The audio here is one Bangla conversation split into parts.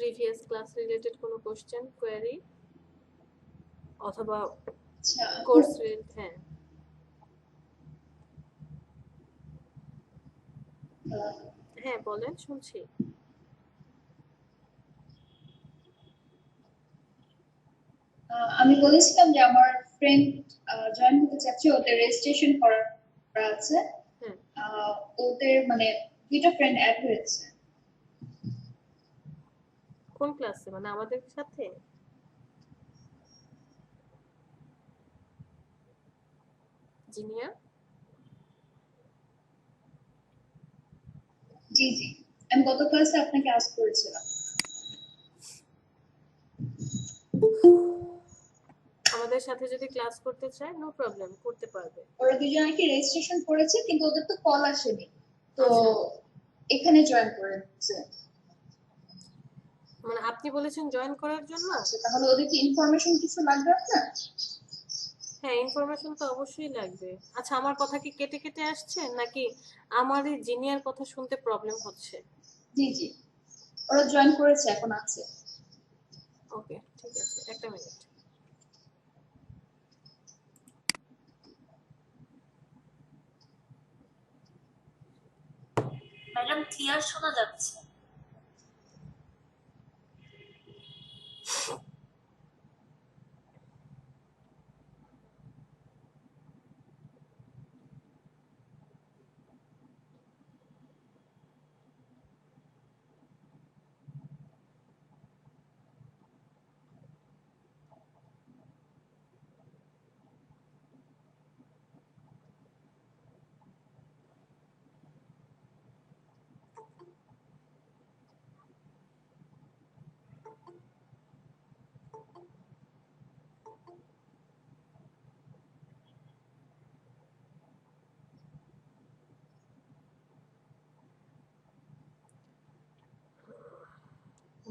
প্রিভিয়াস ক্লাস রিলেটেড কোনো কোশ্চেন কোয়েরি অথবা আচ্ছা কোর্স রিলেটেড? হ্যাঁ হ্যাঁ বলেন, শুনছি। আমি বলেছিলাম যে আমার ফ্রেন্ড জয়েন হতে চাচ্ছে, ওদের রেজিস্ট্রেশন করা আছে। হ্যাঁ ওদের মানে দুইটা ফ্রেন্ড অ্যাড হয়েছে। কোন ক্লাসে, মানে আমাদের সাথে? জিনিয়া? জি জি, আমি গত ক্লাসে আপনাকে আস্ক করেছিলাম। আমাদের সাথে যদি ক্লাস করতে চায় নো প্রবলেম, করতে পারবে। ওরা দুজন নাকি রেজিস্ট্রেশন করেছে কিন্তু ওদের তো কল আসেনি, তো আচ্ছা, এখানে জয়েন করেছে। মানে আপনি বলেছেন জয়েন করার জন্য? আচ্ছা, তাহলে ওদের কি ইনফরমেশন কিছু লাগবে আপনার? হ্যাঁ, ইনফরমেশন তো অবশ্যই লাগবে। আচ্ছা, আমার কথা কি কেটে কেটে আসছে নাকি আমার এই জিনিয়ার কথা শুনতে প্রবলেম হচ্ছে? জি জি, ওরা জয়েন করেছে, এখন আছে। ওকে ঠিক আছে, একটা মিনিট। ম্যাডাম ক্লিয়ার শোনা যাচ্ছে?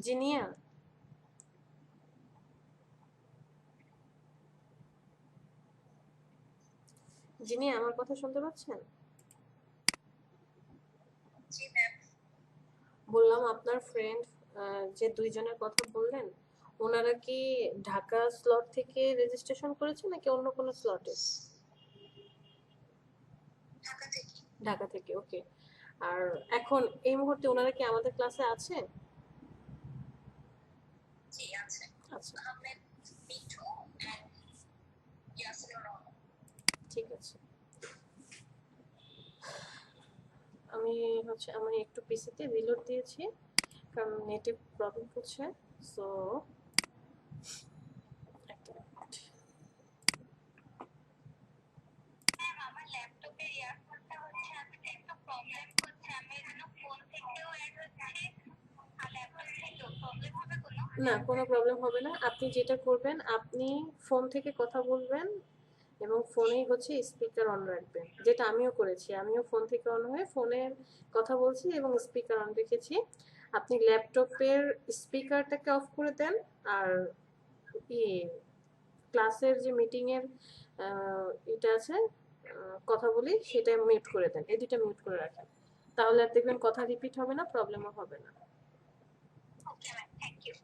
জিনিয়া, জিনিয়া আমার কথা শুনতে পাচ্ছেন? জি ম্যাম। বললাম আপনার ফ্রেন্ড যে দুইজনের কথা বললেন, ওনারা কি ঢাকা স্লট থেকে রেজিস্ট্রেশন করেছে নাকি অন্য কোনো স্লটে? ঢাকা থেকে। ঢাকা থেকে, ওকে। আর এখন এই মুহূর্তে ওনারা কি আমাদের ক্লাসে আছে? জি আছে। আচ্ছা আহমেদ, মিঠু এন্ড ইয়াসির রহমান। ঠিক আছে। আমি আমি একটু পিসিতে রিলোড দিয়েছি কারণ নেটে প্রবলেম হচ্ছে। সো একটা মিনিট। ম্যাম আমার ল্যাপটপের ইয়ারফোনটা আমি একটু প্রবলেম হচ্ছে, আমি যেন ফোন থেকেও অ্যাড হচ্ছে আর ল্যাপটপ থেকেও। প্রবলেম হবে কোনো? না, কোনো প্রবলেম হবে না। আপনি যেটা করবেন, আপনি ফোন থেকে কথা বলবেন এবং ফোনেই স্পিকার অন রাখবেন, যেটা আমিও করেছি। আমিও ফোন থেকে অন হয়ে ফোনে কথা বলছি এবং স্পিকার অন রেখেছি। আপনি ল্যাপটপের স্পিকারটাকে অফ করে দেন আর ক্লাসের যে মিটিং এর এটা আছে কথা বলি, সেটা মিউট করে দেন। এই দুটো মিউট করে রাখেন, তাহলে আর দেখবেন কথা রিপিট হবে না, প্রবলেমও হবে না। Okay ma'am, thank you.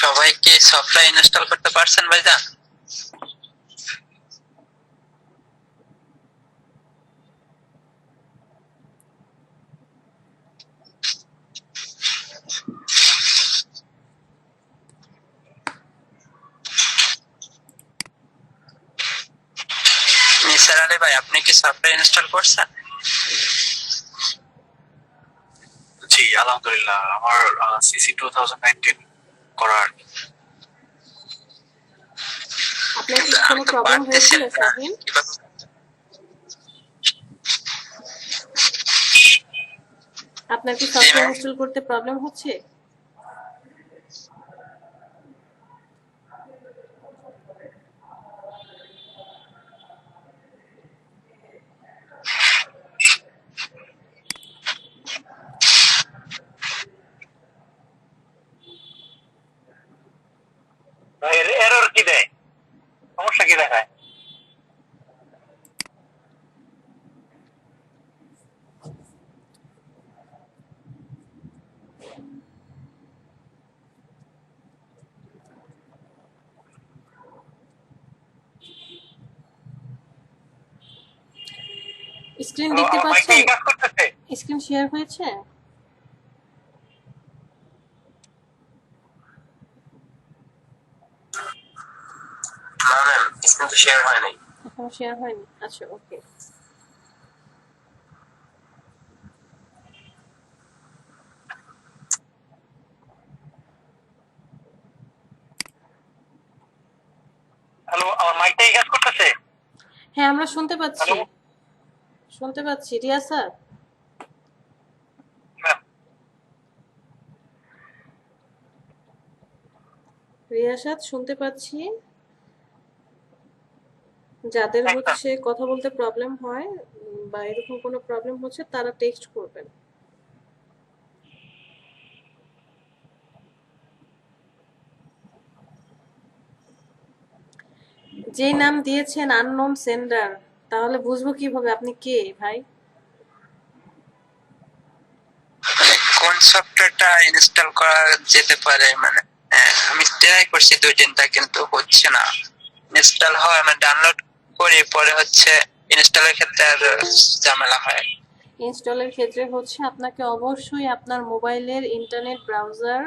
সবাই কি সফটওয়্যার ইনস্টল করতে পারছেন ভাইজান? নিসার আলী ভাই, আপনি কি সফটওয়্যার ইনস্টল করছেন? জি আলহামদুলিল্লাহ, আমার সিসি 2019 করার। আপনার কি কোনো প্রবলেম হয়েছিল শাহিন? আপনার কি সফটওয়্যার ইনস্টল করতে প্রবলেম হচ্ছে? এরর কি দেয়, সমস্যা কি দেখায়? স্ক্রিন হ্যালো, দেখতে আমার মাইকটা পাচ্ছেন? কি কাজ করতেছে? স্ক্রিন শেয়ার হয়েছে? না ম্যাম, স্ক্রিন তো শেয়ার হয় নাই। এখনো শেয়ার হয়নি? আচ্ছা, ওকে। হ্যালো, আমার মাইকটা কি কাজ করতেছে? হ্যাঁ, আমরা শুনতে পাচ্ছি। হ্যালো শুনতে পাচ্ছি। রিয়া স্যার, ম্যাম, রিয়াসাত শুনতে পাচ্ছি। যাদের হচ্ছে কথা বলতে প্রবলেম হয় বা এরকম কোনো প্রবলেম হচ্ছে তারা টেক্সট করবেন। যে নাম দিয়েছেন আননোন সেন্ডার, তাহলে বুঝবো কিভাবে আপনি কে ভাই? কোন সফটওয়্যারটা ইনস্টল করা যেতে পারে, মানে আমি ট্রাই করছি 2-3টা কিন্তু হচ্ছে না ইনস্টল হয়। আমি ডাউনলোড করি, পরে হচ্ছে ইনস্টলের ক্ষেত্রে আর ঝামেলা হয়। ইনস্টলের ক্ষেত্রে হচ্ছে আপনাকে অবশ্যই আপনার মোবাইলের ইন্টারনেট ব্রাউজার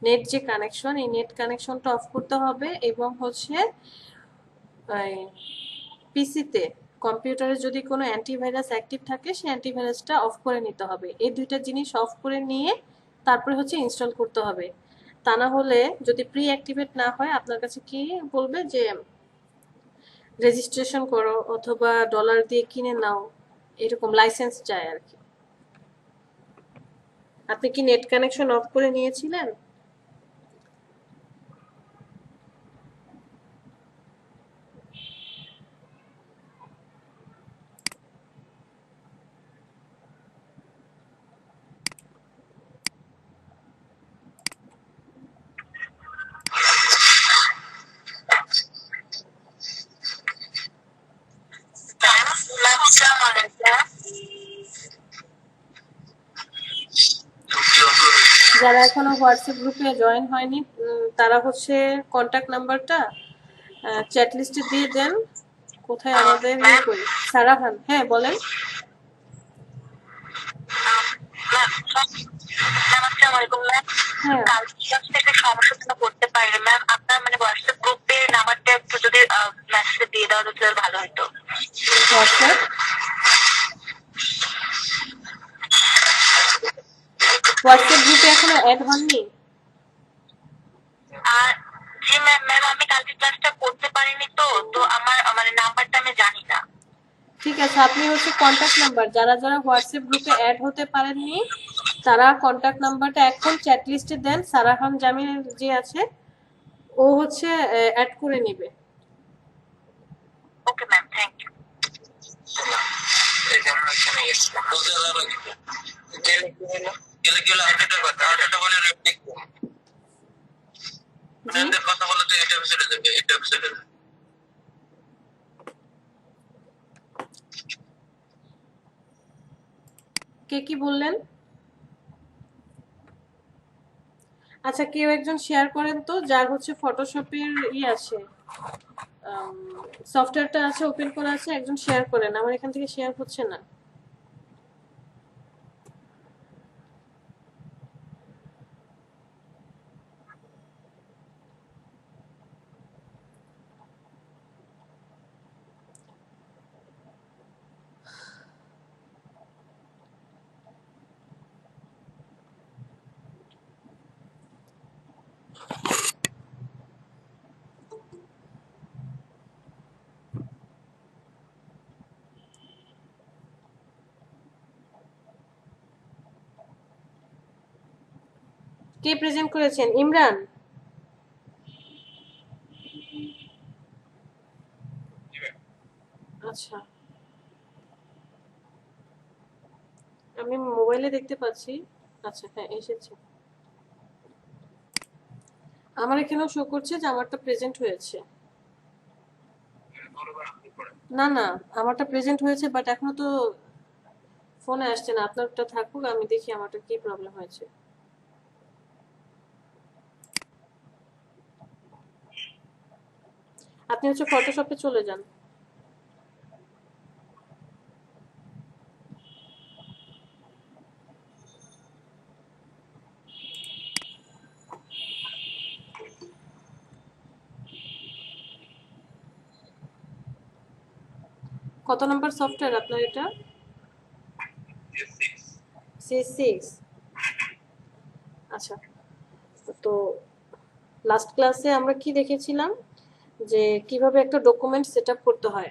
নেট যে কানেকশন, এই নেট কানেকশনটা অফ করতে হবে এবং হচ্ছে পিসিতে, কম্পিউটারে যদি কোনো অ্যান্টিভাইরাস অ্যাক্টিভ থাকে সেই অ্যান্টিভাইরাসটা অফ করে নিতে হবে। এই দুইটা জিনিস অফ করে নিয়ে তারপরে হচ্ছে ইনস্টল করতে হবে। তা না হলে যদি প্রি অ্যাক্টিভেট না হয় আপনার কাছে কি বলবে যে রেজিস্ট্রেশন করো অথবা ডলার দিয়ে কিনে নাও, এরকম লাইসেন্স চায় আর কি। আপনি কি নেট কানেকশন অফ করে নিয়েছিলেন? যারা এখনো হোয়াটসঅ্যাপ গ্রুপে জয়েন হয়নি তারা হচ্ছে কন্ট্যাক্ট নাম্বারটা চ্যাট লিস্টে দিয়ে দেন। কোথায় আমাদের করি সারাহান, হ্যাঁ বলেন। হ্যাঁ, থেকে সমস্যাগুলো করতে পারে ম্যাম, আপনার মানে হোয়াটসঅ্যাপ গ্রুপের নাম্বারটা একটু যদি মেসেজ দিয়ে দেওয়া যেত তাহলে ভালো হতো। হোয়াটসঅ্যাপ হোয়াটসঅ্যাপ গ্রুপে এখনো অ্যাড হননি? আর জি ম্যাম, আমি কালকে ক্লাসটা করতে পারিনি, তো তো আমার মানে নাম্বারটা আমি জানি না। ঠিক আছে, আপনি হচ্ছে কন্ট্যাক্ট নাম্বার, যারা যারা হোয়াটসঅ্যাপ গ্রুপে অ্যাড হতে পারেননি তারা কন্ট্যাক্ট নাম্বারটা এখন চ্যাট লিস্টে দেন। সারাহান জামিল যে আছে ও হচ্ছে অ্যাড করে নেবে। Okay ma'am, thank you. এই জন্য এখানে গেছিলাম। গেলে গেলে আপডেটের কথা, আপডেটটা বলে রেপ্লিক জি, কথা বলে তো এটা এপিসোডে যাবে, এটা এপিসোডে যাবে। কে কি বললেন? আচ্ছা, কেউ একজন শেয়ার করেন তো যার হচ্ছে ফটোশপের আছে, সফটওয়্যারটা আছে, ওপেন করা আছে, একজন শেয়ার করেন, আমার এখান থেকে শেয়ার হচ্ছে না। কে প্রেজেন্ট করেছেন? ইমরান? আচ্ছা, আমি মোবাইলে দেখতে পাচ্ছি। আচ্ছা, হ্যাঁ এসেছে। আমার এখানেও শো করছে যে আমারটা প্রেজেন্ট হয়েছে। না না, আমারটা প্রেজেন্ট হয়েছে, বাট এখনো তো ফোনে আসছে না। আপনারটা থাকুক, আমি দেখি আমারটা কি প্রবলেম হয়েছে। আপনি হচ্ছে ফটোশপে চলে যান। কত নাম্বার সফটওয়্যার আপনার এটা? C6। আচ্ছা, তো লাস্ট ক্লাসে আমরা কি দেখেছিলাম যে কিভাবে একটা ডকুমেন্ট সেট আপ করতে হয়,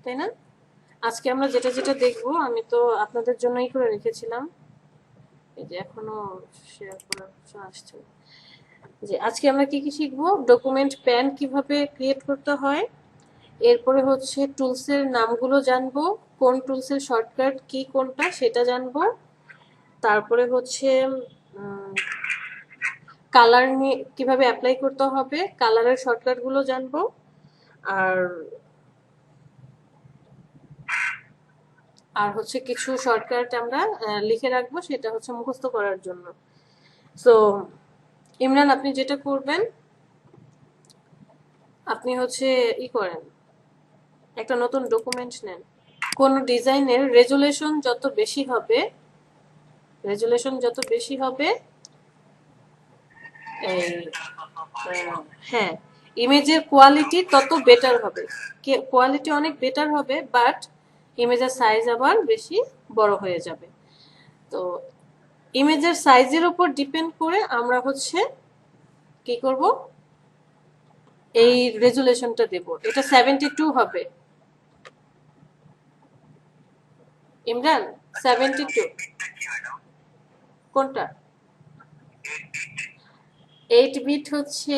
তাই না? আজকে আমরা যেটা যেটা দেখবো আমি তো আপনাদের জন্যই করে রেখেছিলাম, এই যে এখনো শেয়ার করার অপশন আসছে না। যে আজকে আমরা কি কি শিখবো, ডকুমেন্ট প্যান কিভাবে ক্রিয়েট করতে হয়, এরপরে হচ্ছে টুলসের নামগুলো জানবো, কোন টুলসের শর্টকাট কি কোনটা সেটা জানবো, তারপরে হচ্ছে কালার নিয়ে কিভাবে অ্যাপ্লাই করতে হবে কালারের শর্টকাট গুলো জানবো, আর আর হচ্ছে কিছু শর্টকাট আমরা লিখে রাখবো, সেটা হচ্ছে মুখস্থ করার জন্য। সো ইমরান, আপনি যেটা করবেন, আপনি হচ্ছে করেন, একটা নতুন ডকুমেন্ট নেন। কোন ডিজাইনের রেজুলেশন যত বেশি হবে এই হ্যাঁ, ইমেজের কোয়ালিটি তত বেটার হবে। কোয়ালিটি অনেক বেটার হবে, বাট ইমেজের সাইজ আবার বেশি বড় হয়ে যাবে। তো ইমেজের সাইজের উপর ডিপেন্ড করে আমরা হচ্ছে কি করব, এই রেজুলেশনটা দেব। এটা 72 হবে ইমরান, 72। কোনটা? 8 বিট হচ্ছে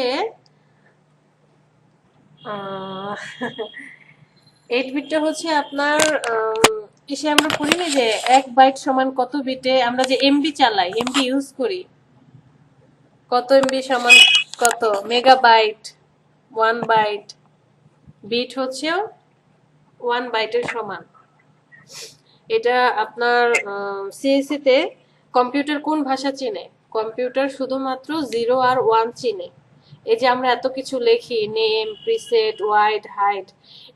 8 বিটটা হচ্ছে আপনার এসে আমরা পড়ি না যে 1 বাইট সমান কত বিটে, আমরা যে এমবি চালাই, এমবি ইউজ করি, কত এমবি সমান কত মেগাবাইট, 1 বাইট। বিট হচ্ছে 1 বাইটের সমান। এটা আপনার সিএসসি তে কম্পিউটার কোন ভাষা চেনে? কম্পিউটার শুধুমাত্র 0 আর 1 চিনে। এই যে আমরা এত কিছু লিখি, নেম, প্রিসেট, ওয়াইড, হাইট,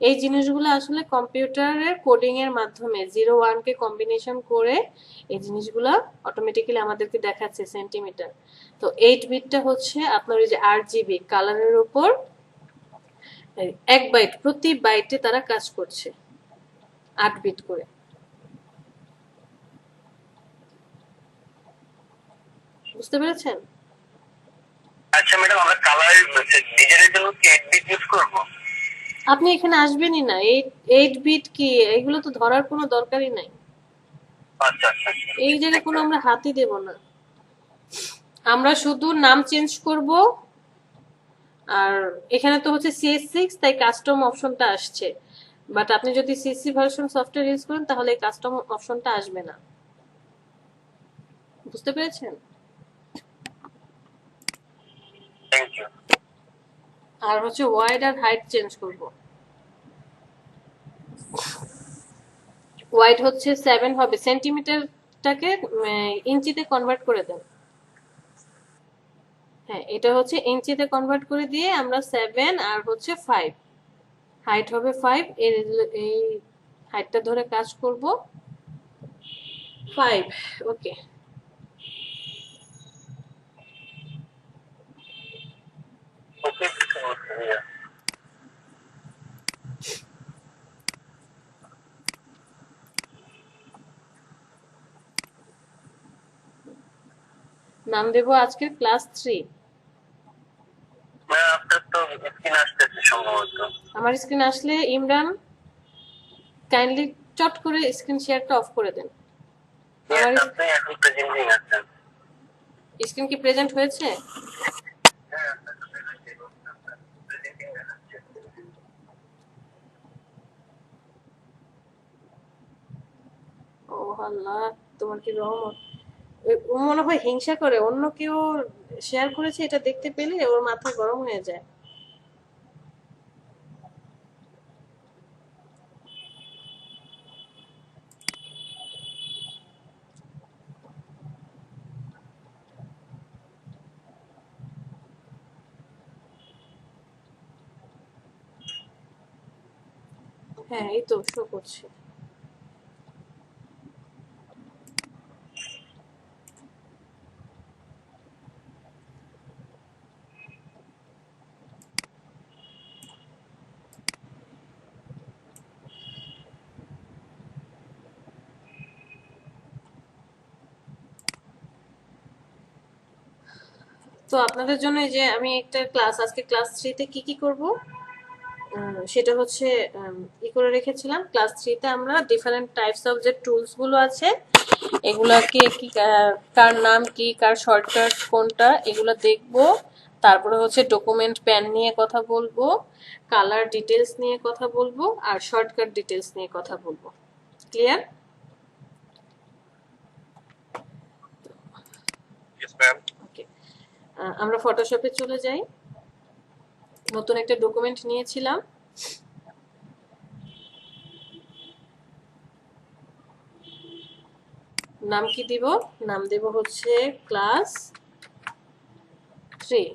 এই জিনিসগুলো আসলে কম্পিউটারের কোডিং এর মাধ্যমে 0 1 কে কম্বিনেশন করে এই জিনিসগুলো অটোমেটিক্যালি আমাদেরকে দেখাচ্ছে সেন্টিমিটার। তো 8 বিটটা হচ্ছে আপনার ওই যে RGB কালারের উপর 1 বাইট, প্রতি বাইটে তারা কাজ করছে 8 বিট করে। বুঝতে পেরেছেন? আচ্ছা ম্যাডাম, আমরা কালার ডিজাইনের জন্য কি 8 বিট ইউজ করব? আপনি এখানে আসবেনই না, 8 বিট কি এগুলো তো ধরার কোনো দরকারই নাই। আচ্ছা আচ্ছা আচ্ছা। এই জায়গায় কোনো আমরা হাতই দেব না, আমরা শুধু নাম চেঞ্জ করব। আর এখানে তো হচ্ছে CS6, তাই কাস্টম অপশনটা আসছে, বাট আপনি যদি সিসি ভার্সন সফটওয়্যার ইউজ করেন তাহলে এই কাস্টম অপশনটা আসবে না। বুঝতে পেরেছেন? Thank you. আর হচ্ছে ওয়াইড আর হাইট চেঞ্জ করব। ওয়াইড হচ্ছে 7 হবে, সেন্টিমিটারটাকে ইঞ্চিতে কনভার্ট করে দেন। হ্যাঁ, এটা হচ্ছে ইঞ্চিতে কনভার্ট করে দিয়ে আমরা 7 আর হচ্ছে 5, হাইট হবে 5, এই হাইটটা ধরে কাজ করব 5। ওকে, ওকে, ওকে। নাম দেব আজকের ক্লাস 3। ম্যাম, আপনার তো স্ক্রিন আসতেছে সম্ভবত। আমার স্ক্রিন আসলে ইমরান কাইন্ডলি চট করে স্ক্রিন শেয়ারটা অফ করে দেন। আমার আপনি এখন প্রেজেন্টিং আছেন। স্ক্রিন কি প্রেজেন্ট হয়েছে? হ্যাঁ, আপনার তো প্রেজেন্টিং দেখাচ্ছে। ও আল্লাহ, তোমার কি রহমত। ও মনে হয় হিংসা করে, অন্য কেউ শেয়ার করেছে এটা দেখতে পেলে ওর মাথা গরম হয়ে যায়। হ্যাঁ, এই তো শো করছে। তো আপনাদের জন্য এই যে আমি একটা ক্লাস, আজকে ক্লাস 3-তে কি করব সেটা হচ্ছে করে রেখেছিলাম। ক্লাস 3-তে আমরা ডিফারেন্ট টাইপস অফ যে টুলস গুলো আছে এগুলাকে কি কার নাম কি, কার শর্টকাট কোনটা, এগুলো দেখব। তারপরে হচ্ছে ডকুমেন্ট প্যান নিয়ে কথা বলবো, কালার ডিটেলস নিয়ে কথা বলবো, আর শর্টকাট ডিটেলস নিয়ে কথা বলবো। ক্লিয়ার? ওকে, আমরা ফটোশপে চলে যাই। নতুন একটা ডকুমেন্ট নিয়েছিলাম। নাম কি দিব? নাম দেব হচ্ছে ক্লাস 3।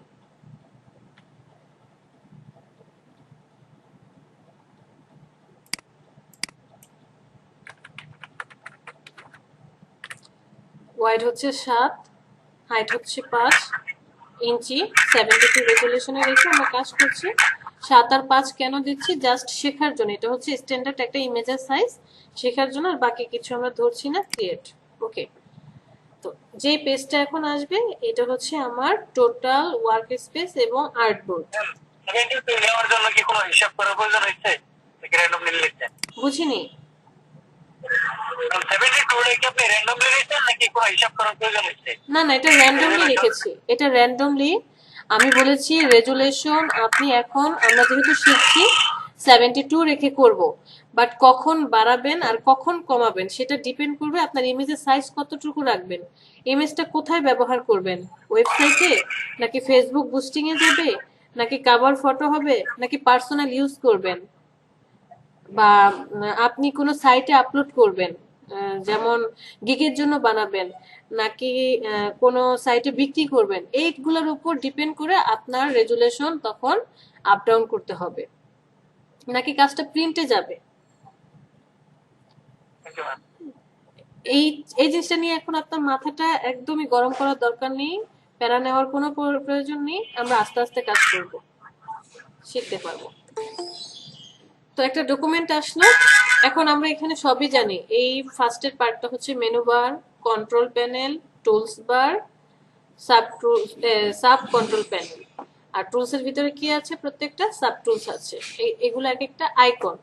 ওয়াইড হচ্ছে 7, হাইট হচ্ছে 5 ইঞ্চি, 72 রেজুলেশনে রেখে আমরা কাজ করছি। 7 আর 5 কেন দিচ্ছি? জাস্ট শেখার জন্য। এটা হচ্ছে স্ট্যান্ডার্ড একটা ইমেজের সাইজ, শেখার জন্য, আর বাকি কিছু আমরা ধরছি না। ক্রিয়েট। ওকে, তো যে পেজটা এখন আসবে এটা হচ্ছে আমার টোটাল ওয়ার্ক স্পেস এবং আর্টবোর্ড। নেওয়ার জন্য কি কোনো হিসাব করার প্রয়োজন হচ্ছে নাকি র্যান্ডমলি লিখছেন? বুঝিনি। 72 কি আপনি র্যান্ডমলি লিখছেন নাকি কোনো হিসাব করার প্রয়োজন হচ্ছে? না না, এটা র্যান্ডমলি লিখেছি। এটা র্যান্ডমলি আমি বলেছি রেজুলেশন আপনি এখন, আমরা যেহেতু শিখছি 72 রেখে করব, বাট কখন বাড়াবেন আর কখন কমাবেন সেটা ডিপেন্ড করবে আপনার ইমেজের সাইজ কতটুকু রাখবেন, ইমেজটা কোথায় ব্যবহার করবেন, ওয়েবসাইটে নাকি ফেসবুক বুস্টিং এ যাবে, নাকি কভার ফটো হবে, নাকি পার্সোনাল ইউজ করবেন, বা আপনি কোনো সাইটে আপলোড করবেন, যেমন গিগের জন্য বানাবেন, নাকি কোনো সাইটে বিক্রি করবেন, এইগুলোর উপর ডিপেন্ড করে আপনার রেজুলেশন তখন আপ ডাউন করতে হবে। নাকি কাজটা প্রিন্টে যাবে, এই এই জিনিসটা নিয়ে এখন আপনার মাথাটা একদমই গরম করার দরকার নেই, প্যারা নেওয়ার কোনো প্রয়োজন নেই। আমরা আস্তে আস্তে কাজ করব, শিখতে পারবো। তো একটা ডকুমেন্ট আসলো, এখন আমরা এখানে সবই জানি। এই ফার্স্টের পার্টটা হচ্ছে menu bar, control panel, tools bar, sub control panel. আর টুলস এর ভিতরে কি আছে? প্রত্যেকটা সাব টুলস আছে। এগুলো এক একটা আইকন,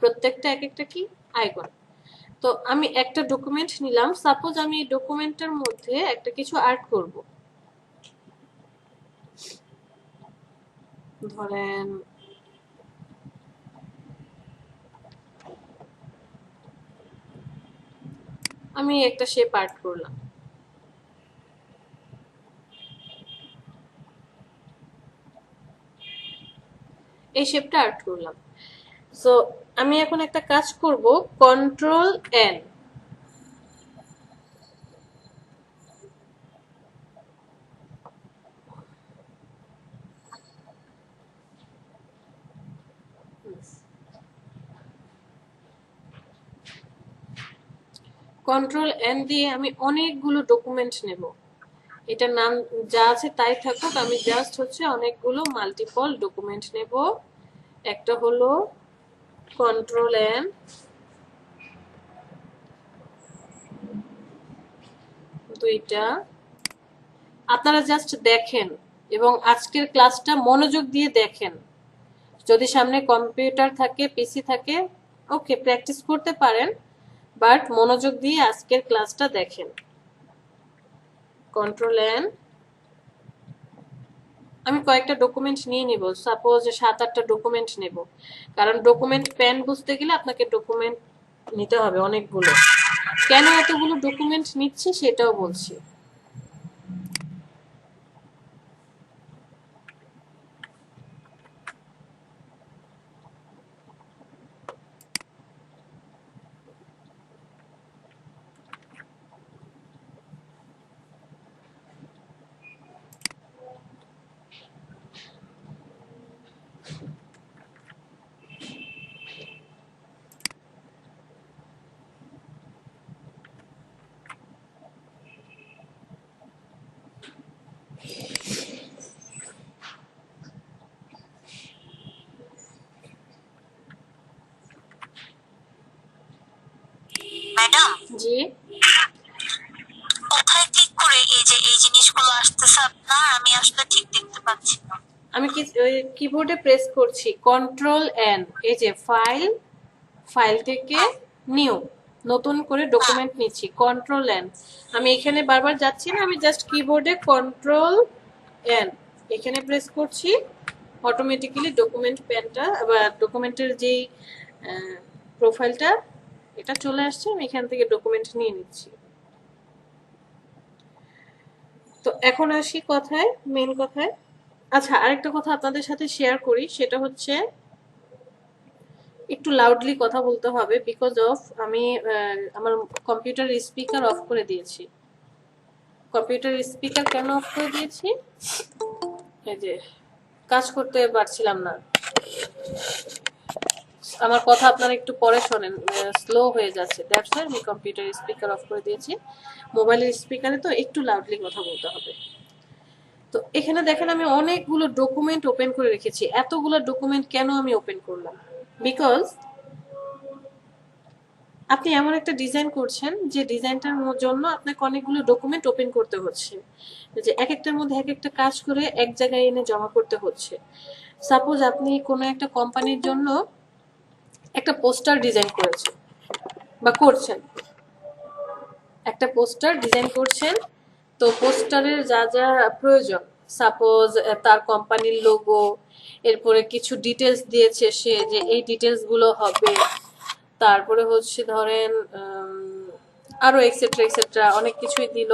প্রত্যেকটা এক একটা কি আইকন। তো আমি একটা ডকুমেন্ট নিলাম, সাপোজ আমি এই ডকুমেন্টের মধ্যে একটা কিছু আর্ট করব। ধরেন আমি একটা শেপ আর্ট করলাম। এই শেপটা আর্ট করলাম। সো আমি এখন একটা কাজ করব, কন্ট্রোল এন। কন্ট্রোল এন দিয়ে আমি অনেকগুলো ডকুমেন্ট নেব। এটার নাম যা আছে তাই থাকুক, আমি জাস্ট হচ্ছে অনেকগুলো মাল্টিপল ডকুমেন্ট নেব। একটা হলো কন্ট্রোল এন, দুইটা। আপনারা জাস্ট দেখেন এবং আজকের ক্লাসটা মনোযোগ দিয়ে দেখেন। যদি সামনে কম্পিউটার থাকে, পিসি থাকে, ওকে প্র্যাকটিস করতে পারেন, বাট মনোযোগ দিয়ে আজকের ক্লাসটা দেখেন। কন্ট্রোল এন, আমি কয়েকটা ডকুমেন্ট নিয়ে নিব, সাপোজ 7-8টা ডকুমেন্ট নেব, কারণ ডকুমেন্ট প্যান বুঝতে গেলে আপনাকে ডকুমেন্ট নিতে হবে অনেকগুলো। কেন এতগুলো ডকুমেন্ট নিচ্ছি সেটাও বলছি। ম্যাডাম, জি, কোথায় ঠিক করে এই যে এই জিনিসগুলো আসতেছে আপনার, আমি আসলে ঠিক দেখতে পাচ্ছি না। আমি কি কিবোর্ডে প্রেস করছি কন্ট্রোল এন, এই যে ফাইল, ফাইল থেকে নিউ, নতুন করে ডকুমেন্ট নিচ্ছি কন্ট্রোল এন। আমি এখানে বারবার যাচ্ছি না, আমি জাস্ট কিবোর্ডে কন্ট্রোল এন এখানে প্রেস করছি, অটোমেটিক্যালি ডকুমেন্ট প্যানটা বা ডকুমেন্টের যেই প্রোফাইলটা এটা চলে আসছে, আমি এখান থেকে ডকুমেন্ট নিয়ে নিচ্ছি। তো এখন আসি কথায়, মেন কথায়। আচ্ছা, আরেকটা কথা আপনাদের সাথে শেয়ার করি, সেটা হচ্ছে একটু লাউডলি কথা বলতে হবে, বিকজ অফ আমি আমার কম্পিউটার স্পিকার অফ করে দিয়েছি। কম্পিউটার স্পিকার কেন অফ করে দিয়েছি? এই যে কাজ করতে পারছিলাম না, আমার কথা আপনারা একটু পরে শোনেন, স্লো হয়ে যাচ্ছে, দ্যাটস ওয়াই আমি কম্পিউটার স্পিকার অফ করে দিয়েছি। মোবাইলের স্পিকারে তো একটু লাউডলি কথা বলতে হবে। তো এখানে দেখেন আমি অনেকগুলো ডকুমেন্ট ওপেন করে রেখেছি। এতগুলো ডকুমেন্ট কেন আমি ওপেন করলাম? বিকজ আপনি এমন একটা ডিজাইন করছেন যে ডিজাইনটার জন্য আপনাকে অনেকগুলো ডকুমেন্ট ওপেন করতে হচ্ছে, যে এক একটার মধ্যে এক একটা কাজ করে এক জায়গায় এনে জমা করতে হচ্ছে। সাপোজ আপনি কোনো একটা কোম্পানির জন্য একটা পোস্টার ডিজাইন করেছেন বা করছেন, একটা পোস্টার ডিজাইন করছেন, তো পোস্টারের যা যা প্রয়োজন, সাপোজ তার কোম্পানির লোগো, এরপরে কিছু ডিটেলস দিয়েছে সে যে এই ডিটেলস গুলো হবে, তারপরে হচ্ছে ধরেন আরো এক্সেট্রা এক্সেট্রা অনেক কিছুই দিল।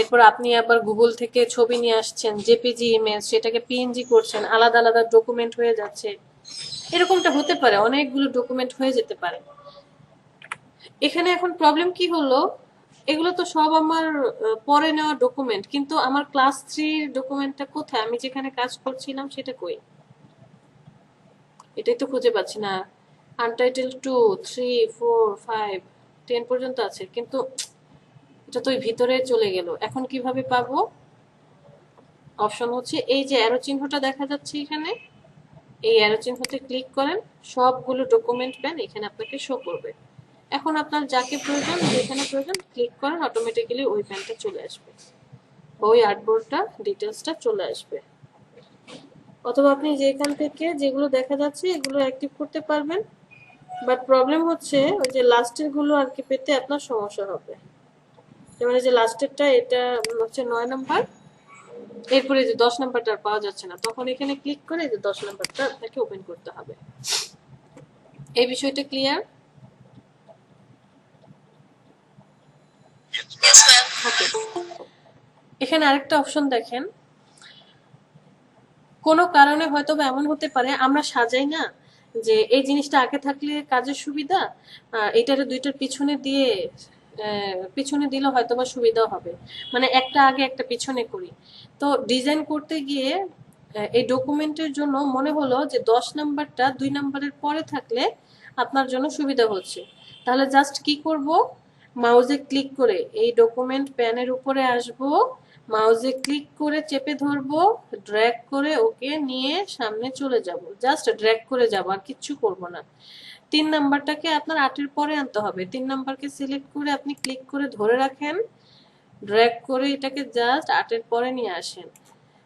এরপর আপনি আবার গুগল থেকে ছবি নিয়ে আসছেন, জেপিজি ইমেজ, সেটাকে পিএনজি করছেন, আলাদা আলাদা ডকুমেন্ট হয়ে যাচ্ছে। এরকমটা হতে পারে, অনেকগুলো ডকুমেন্ট হয়ে যেতে পারে। এখানে এখন প্রবলেম কি হলো, এগুলো তো সব আমার পরে নেওয়া ডকুমেন্ট, কিন্তু আমার ক্লাস 3 ডকুমেন্টটা কোথায়? আমি যেখানে কাজ করছিলাম সেটা কই? এটাই তো খুঁজে পাচ্ছি না। আনটাইটেল 2, 3, 4, 5, 10 পর্যন্ত আছে, কিন্তু এটা তো ওই ভিতরে চলে গেল। এখন কিভাবে পাবো? অপশন হচ্ছে এই যে অ্যারো চিহ্নটা দেখা যাচ্ছে এখানে, এই অ্যারো চিহ্নতে ক্লিক করেন, সবগুলো ডকুমেন্ট প্যান এখানে আপনাকে শো করবে। এখন আপনার যাকে প্রয়োজন, যেখানে প্রয়োজন ক্লিক করেন, অটোমেটিক্যালি ওই প্যানটা চলে আসবে, ওই আর্টবোর্ডটা ডিটেলসটা চলে আসবে। অথবা আপনি যেখান থেকে যেগুলো দেখা যাচ্ছে এগুলো অ্যাক্টিভ করতে পারবেন, বাট প্রবলেম হচ্ছে ওই যে লাস্টের গুলো আর কি পেতে আপনার সমস্যা হবে। যেমন এই যে লাস্টেরটা, এটা হচ্ছে 9 নাম্বার, এরপরে যে 10 নাম্বারটা আর পাওয়া যাচ্ছে না, তখন এখানে ক্লিক করে যে 10 নাম্বারটা আপনাকে ওপেন করতে হবে। এই বিষয়টা ক্লিয়ার? ওকে, এখানে আরেকটা অপশন দেখেন, কোনো কারণে হয়তো বা এমন হতে পারে আমরা সাজাই না যে এই জিনিসটা আগে থাকলে কাজের সুবিধা, এটারে দুইটার পিছনে দিয়ে পিছনে দিলে হয়তো বা সুবিধা হবে, মানে একটা আগে একটা পিছনে করি। তো ডিজাইন করতে গিয়ে এই ডকুমেন্টের জন্য মনে হলো যে 10 নাম্বারটা 2 নাম্বারের পরে থাকলে আপনার জন্য সুবিধা হচ্ছে। তাহলে জাস্ট কি করব, মাউসে ক্লিক করে এই ডকুমেন্ট প্যানের উপরে আসব, মাউসে ক্লিক করে চেপে ধরবো, ড্র্যাগ করে ওকে নিয়ে সামনে চলে যাব, জাস্ট ড্র্যাগ করে যাব, আর কিচ্ছু করব না। 3 নাম্বারটাকে আপনার 8-এর পরে আনতে হবে, 3 নাম্বারকে সিলেক্ট করে আপনি ক্লিক করে ধরে রাখেন, ড্র্যাগ করে এটাকে জাস্ট 8-এর পরে নিয়ে আসেন।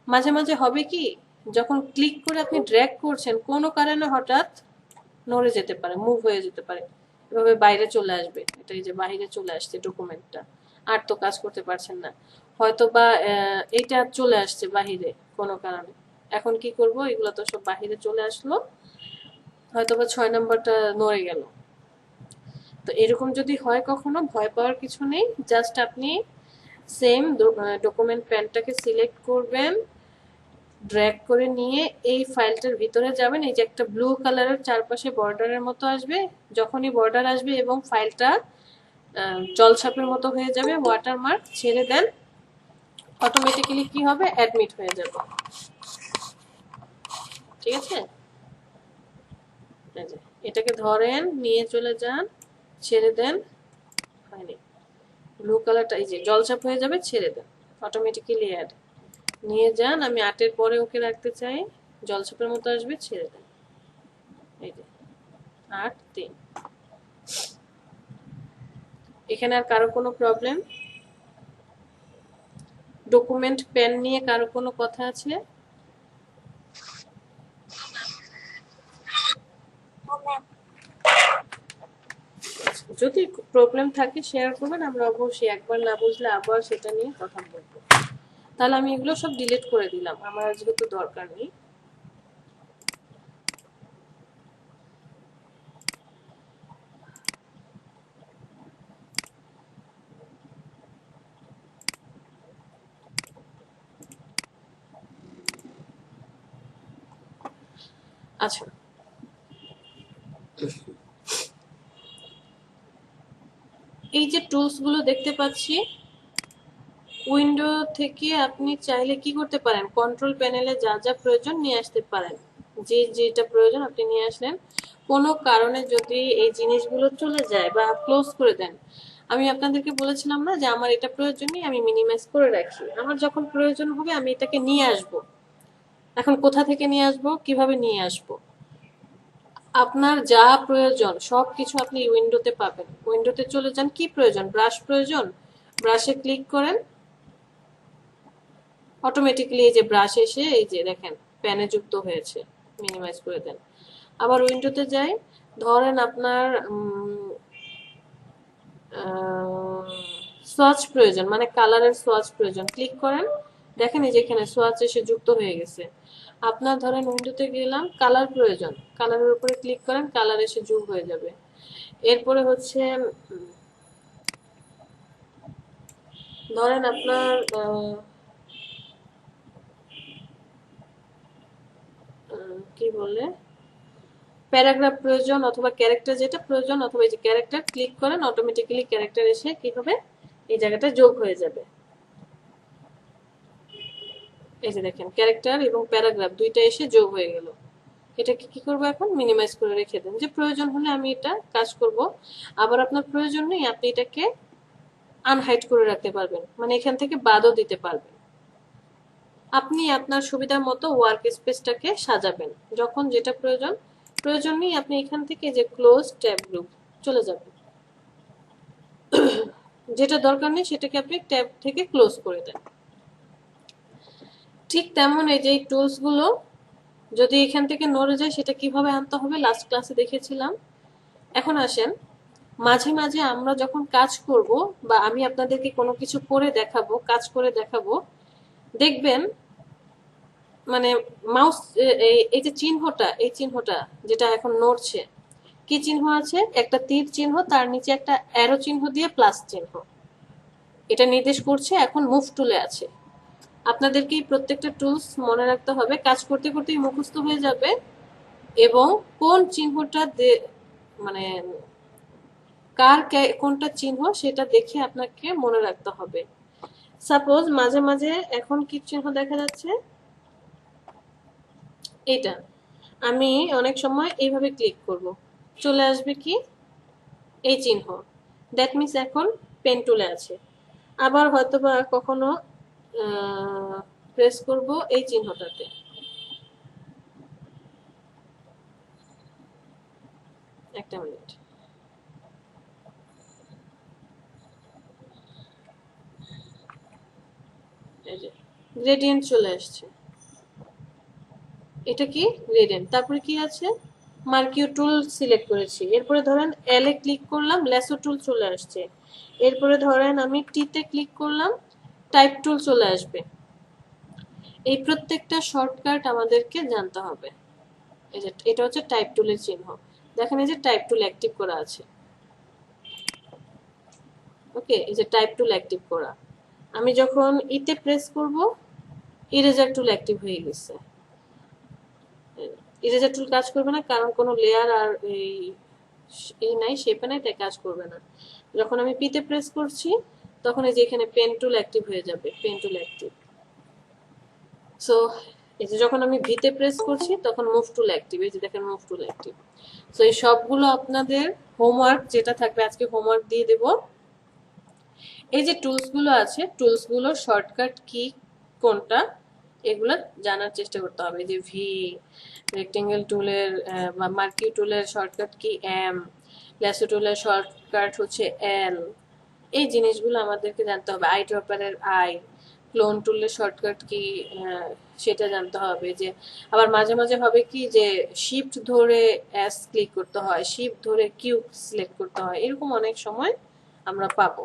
মাঝে মাঝে হবে কি, যখন ক্লিক করে আপনি ড্র্যাগ করছেন কোনো কারণে হঠাৎ নড়ে যেতে পারে, মুভ হয়ে যেতে পারে, এভাবে বাইরে চলে আসবে, এটা এই যে বাইরে চলে আসছে ডকুমেন্টটা, আর তো কাজ করতে পারছেন না, হয়তো বা এইটা চলে আসছে বাহিরে কোনো কারণে। এখন কি করব, এগুলো তো সব বাহিরে চলে আসলো, হয়তো বা 6 নাম্বারটা নড়ে গেল। তো এরকম যদি হয় কখনো, ভয় পাওয়ার কিছু নেই। জাস্ট আপনি সেম ডকুমেন্ট প্যানটাকে সিলেক্ট করবেন, ড্র্যাগ করে নিয়ে এই ফাইলটার ভিতরে যাবেন। এই যে একটা ব্লু কালারের চারপাশে বর্ডারের মতো আসবে, যখনই বর্ডার আসবে এবং ফাইলটা জলছাপের মতো হয়ে যাবে, ওয়াটারমার্ক ছেড়ে দেন, অটোমেটিক্যালি কি হবে, অ্যাডমিট হয়ে যাবে। ঠিক আছে, এই যে এটাকে ধরেন, নিয়ে চলে যান, ছেড়ে দেন, হয়নি, ব্লু কালারটা এই যে জলছাপ হয়ে যাবে, ছেড়ে দেন, অটোমেটিক্যালি অ্যাড। নিয়ে যান, আমি 8-এর পরে ওকে রাখতে চাই, জলছাপের মতো আসবে, ছেড়ে দেন, এই যে 8-3। এখানে আর কারো কোনো প্রবলেম? ডকুমেন্ট পেন নিয়ে কারো কোনো কথা আছে? যদি প্রবলেম থাকে শেয়ার করবেন, আমরা অবশ্যই একবার না বুঝলে আবার সেটা নিয়ে কথা বলবো। তাহলে আমি এগুলো সব ডিলিট করে দিলাম, আমার যেহেতু দরকার নেই। আচ্ছা, এই যে টুলস গুলো দেখতে পাচ্ছি, উইন্ডো থেকে আপনি চাইলে কি করতে পারেন, কন্ট্রোল প্যানেলে যা যা প্রয়োজন নিয়ে আসতে পারেন। যে যেটা প্রয়োজন আপনি নিয়ে আসলেন। কোনো কারণে যদি এই জিনিসগুলো চলে যায় বা ক্লোজ করে দেন, আমি আপনাদেরকে বলেছিলাম না যে আমার এটা প্রয়োজন নেই, আমি মিনিমাইজ করে রাখি, আমার যখন প্রয়োজন হবে আমি এটাকে নিয়ে আসব। এখন কোথা থেকে নিয়ে আসব, কিভাবে নিয়ে আসব, আপনার যা প্রয়োজন সবকিছু আপনি উইন্ডোতে পাবেন। উইন্ডোতে চলে যান, কি প্রয়োজন, ব্রাশ প্রয়োজন, ব্রাশে ক্লিক করেন, অটোমেটিক্যালি এই যে ব্রাশ এসে এই যে দেখেন প্যানে যুক্ত হয়েছে, মিনিমাইজ করে দেন। আবার উইন্ডোতে যাই, ধরেন আপনার সোয়াচ প্রয়োজন, মানে কালারের সোয়াচ প্রয়োজন, ক্লিক করেন, দেখেন এই যে এখানে সোয়াচ এসে যুক্ত হয়ে গেছে। আপনার ধরেন উইন্ডোতে গেলাম, কালার প্রয়োজন, কালারের উপরে ক্লিক করেন, কালার এসে যোগ হয়ে যাবে। এরপরে হচ্ছে ধরেন আপনার কি বলে, প্যারাগ্রাফ প্রয়োজন অথবা ক্যারেক্টার যেটা প্রয়োজন, অথবা এই যে ক্যারেক্টার ক্লিক করেন, অটোমেটিক্যালি ক্যারেক্টার এসে কি হবে, এই জায়গাটা যোগ হয়ে যাবে। এই যে দেখেন ক্যারেক্টার এবং প্যারাগ্রাফ দুইটা এসে যোগ হয়ে গেল। এটাকে কি করবো, এখন মিনিমাইজ করে রেখে দেন, যে প্রয়োজন হলে আমি এটা কাজ করব। আবার আপনার প্রয়োজন নেই, আপনি এটাকে আনহাইড করে রাখতে পারবেন, মানে এখান থেকে বাদও দিতে পারবেন। আপনি আপনার সুবিধার মতো ওয়ার্ক স্পেসটাকে সাজাবেন, যখন যেটা প্রয়োজন নেই আপনি এখান থেকে যে ক্লোজ ট্যাব গ্রুপ চলে যাবেন, যেটা দরকার নেই সেটাকে আপনি ট্যাব থেকে ক্লোজ করে দেন। ঠিক তেমন এই যে টুলস গুলো যদি এখান থেকে নড়ে যায়, সেটা কিভাবে আনতে হবে লাস্ট ক্লাসে দেখেছিলাম। এখন আসেন, মাঝে মাঝে আমরা যখন কাজ করব বা আমি আপনাদেরকে কোনো কিছু করে দেখাবো, কাজ করে দেখাবো, দেখবেন মানে মাউস এই যে চিহ্নটা, এই চিহ্নটা যেটা এখন নড়ছে, কি চিহ্ন আছে, একটা তীর চিহ্ন, তার নিচে একটা অ্যারো চিহ্ন দিয়ে প্লাস চিহ্ন, এটা নির্দেশ করছে এখন মুভ টুলে আছে। আপনাদেরকে প্রত্যেকটা টুলস মনে রাখতে হবে, কাজ করতে করতেই মুখস্থ হয়ে যাবে, এবং কোন চিহ্নটা মানে কার কোনটা চিহ্ন সেটা দেখে আপনাকে মনে রাখতে হবে। সাপোজ মাঝে মাঝে এখন কি চিহ্ন দেখা যাচ্ছে, এটা আমি অনেক সময় এইভাবে ক্লিক করব, চলে আসবে কি এই চিহ্ন, দ্যাট মিনস এখন পেন টুলে আছে। আবার হয়তোবা কখনো প্রেস করব এই চিহ্নটাতে, একটা মিনিট, এই যে গ্রেডিয়েন্ট চলে আসছে, এটা কি গ্রেডিয়েন্ট। তারপরে কি আছে, মার্কিও টুল সিলেক্ট করেছি, এরপরে ধরেন এল এ ক্লিক করলাম, ল্যাসো টুল চলে আসছে, এরপরে ধরেন আমি টিতে ক্লিক করলাম, টাইপ টুল চলে আসবে। এই প্রত্যেকটা শর্টকাট আমাদেরকে জানতে হবে। এই যে এটা হচ্ছে টাইপ টুলের চিহ্ন, দেখেন এই যে টাইপ টুল অ্যাক্টিভ করা আছে। ওকে, এই যে টাইপ টুল অ্যাক্টিভ করা, আমি যখন ইতে প্রেস করব ইরেজার টুল অ্যাক্টিভ হয়ে গেছে। ইরেজার টুল কাজ করবে না কারণ কোনো লেয়ার আর এই নাই, শেপে নাই, তাই কাজ করবে না। যখন আমি পিতে প্রেস করছি তখন এই যে এখানে পেন টুল অ্যাক্টিভ হয়ে যাবে, পেন টুল অ্যাক্টিভ। সো এই যে যখন আমি ভিতে প্রেস করছি তখন মুভ টুল অ্যাক্টিভ, এই যে দেখেন মুভ টুল অ্যাক্টিভ। সো এই সবগুলো আপনাদের হোমওয়ার্ক যেটা থাকবে, আজকে হোমওয়ার্ক দিয়ে দেব। এই যে টুলস গুলো আছে, টুলস গুলোর শর্টকাট কি কোনটা এগুলো জানার চেষ্টা করতে হবে। যে ভি, রেক্টেঙ্গেল টুলের বা মার্কিউ টুলের শর্টকাট কি এম, ল্যাসো টুলের শর্টকাট হচ্ছে এল, এই জিনিসগুলো আমাদেরকে জানতে হবে। আই ড্রপারের আই, ক্লোন টুলের শর্টকাট কি সেটা জানতে হবে। যে আবার মাঝে মাঝে হবে কি যে শিফট ধরে এস ক্লিক করতে হয়, শিফট ধরে কিউ সিলেক্ট করতে হয়, এরকম অনেক সময় আমরা পাবো।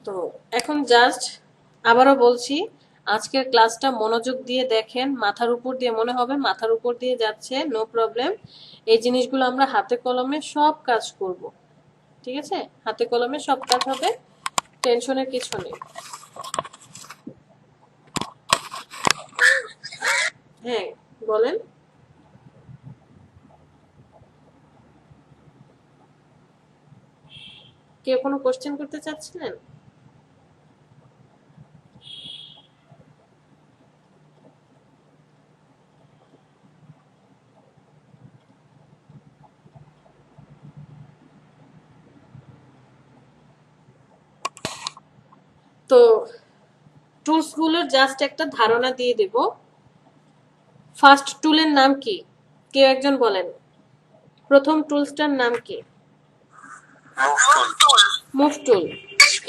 তো এখন জাস্ট আবারও বলছি, আজকের ক্লাসটা মনোযোগ দিয়ে দেখেন, মাথার উপর দিয়ে মনে হবে মাথার উপর দিয়ে যাচ্ছে, নো প্রবলেম। এই জিনিসগুলো আমরা হাতে কলমে সব কাজ করব, ঠিক আছে? হাতে কলমে সব কাজ হবে, টেনশনের কিছু নেই। হ্যাঁ বলেন। কেউ কোনো কোশ্চেন করতে চাচ্ছিলেন? তো টুলস গুলোর জাস্ট একটা ধারণা দিয়ে দেব। ফার্স্ট টুলের নাম কি? কেউ একজন বলেন, প্রথম টুলসটার নাম কি? Move tool.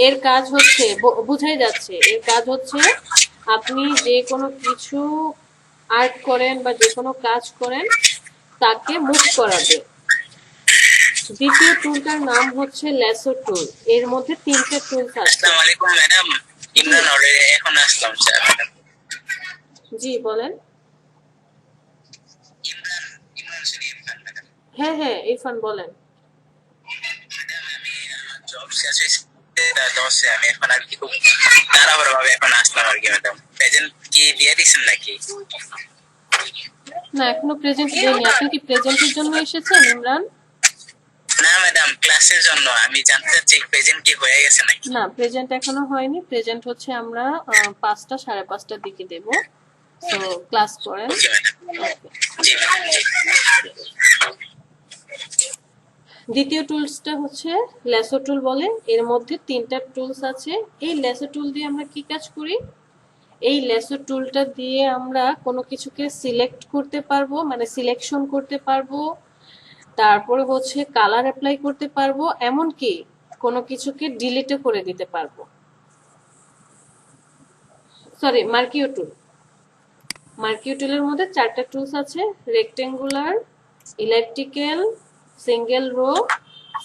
এর কাজ হচ্ছে, বুঝাই যাচ্ছে, এর কাজ হচ্ছে আপনি যে কোনো কিছু আর্ট করেন বা যে কোনো কাজ করেন তাকে মুভ করাবে। দ্বিতীয় টুলটার নাম হচ্ছে ল্যাসো টুল। এর মধ্যে তিনটে টুলস আছে। আসসালামু আলাইকুম ম্যাডাম, ইমরান এখন আসলাম স্যার। জি বলেন। ইমরান শরীফ ম্যাডাম। হ্যাঁ হ্যাঁ ইরফান বলেন। জব শেষ হয়েছে, আমি এখন আর কি খুব তাড়াহুড়ো ভাবে এখন আসলাম আর কি ম্যাডাম। প্রেজেন্ট কি দিয়ে দিচ্ছেন নাকি? না এখনো প্রেজেন্ট দেয়নি। আপনি কি প্রেজেন্টের জন্য এসেছেন ইমরান? না ম্যাডাম, ক্লাসের জন্য। আমি জানতে চাচ্ছি প্রেজেন্ট কি হয়ে গেছে নাকি? না প্রেজেন্ট এখনো হয়নি। প্রেজেন্ট হচ্ছে আমরা 5টা 5:30টার দিকে দেব। তো ক্লাস করেন। Okay madam. জি ম্যাডাম, জি। দ্বিতীয় টুলসটা হচ্ছে ল্যাসো টুল বলে। এর মধ্যে তিনটা টুলস আছে। এই ল্যাসো টুল দিয়ে আমরা কি কাজ করি? এই ল্যাসো টুলটা দিয়ে আমরা কোনো কিছুকে সিলেক্ট করতে পারবো, মানে সিলেকশন করতে পারবো, তারপরে হচ্ছে কালার অ্যাপ্লাই করতে পারবো, এমনকি কোনো কিছুকে ডিলিটও করে দিতে পারবো। সরি, মার্কিও টুল। মার্কিও টুলের মধ্যে 4টা টুলস আছে, rectangular, electrical, single rho,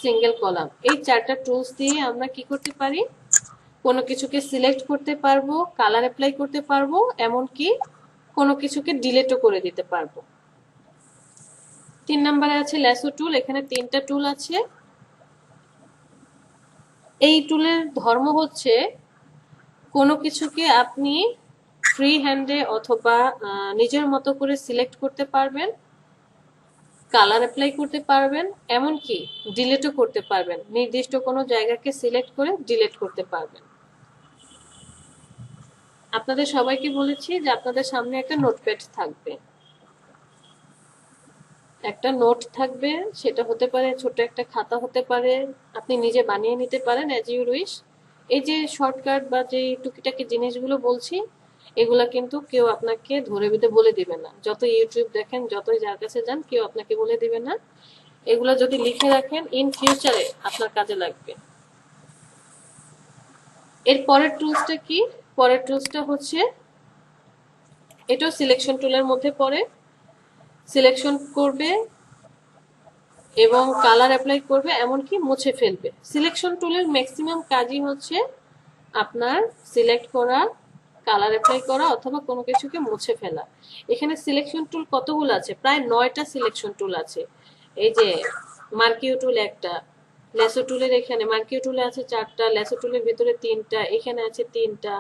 single column. এই 4টা টুলস দিয়ে আমরা কি করতে পারি? কোনো কিছুকে সিলেক্ট করতে পারবো, কালার অ্যাপ্লাই করতে পারবো, এমনকি কোনো কিছুকে ডিলিটও করে দিতে পারবো। 3 নম্বরে আছে ল্যাসো টুল। এখানে 3টা টুল আছে। এই টুলের ধর্ম হচ্ছে কোনো কিছুকে আপনি ফ্রি হ্যান্ডে অথবা নিজের মতো করে সিলেক্ট করতে পারবেন, কালার অ্যাপ্লাই করতে পারবেন, এমনকি ডিলিটও করতে পারবেন। নির্দিষ্ট কোনো জায়গাকে সিলেক্ট করে ডিলিট করতে পারবেন। আপনাদের সবাইকে বলেছি যে আপনাদের সামনে একটা নোটপ্যাড থাকবে, একটা নোট থাকবে। সেটা হতে পারে ছোট একটা খাতা, হতে পারে আপনি নিজে বানিয়ে নিতে পারেন অ্যাজ ইউ উইশ। এই যে শর্টকাট বা যে টুকিটাকি জিনিসগুলো বলছি, এগুলা কিন্তু কেউ আপনাকে ধরে বেঁধে বলে দিবে না। যত ইউটিউব দেখেন, যতই যার কাছে যান, কেউ আপনাকে বলে দিবে না। এগুলো যদি লিখে রাখেন, ইন ফিউচারে আপনার কাজে লাগবে। এর পরের টুলসটা কি? পরের টুলসটা হচ্ছে, এটাও সিলেকশন টুলের মধ্যে পড়ে। সিলেকশন করবে এবং কালার অ্যাপ্লাই করবে, এমনকি মুছে ফেলবে। সিলেকশন টুলের ম্যাক্সিমাম কাজই হচ্ছে আপনার সিলেক্ট করা, কালার অ্যাপ্লাই করা, অথবা কোনো কিছুকে মুছে ফেলা। এখানে সিলেকশন টুল কতগুলো আছে? প্রায় 9টা সিলেকশন টুল আছে। এই যে মার্কিও টুল একটা, লেসো টুলের এখানে মার্কিও টুলে আছে 4টা, লেসো টুলের ভিতরে 3টা, এখানে আছে 3টা।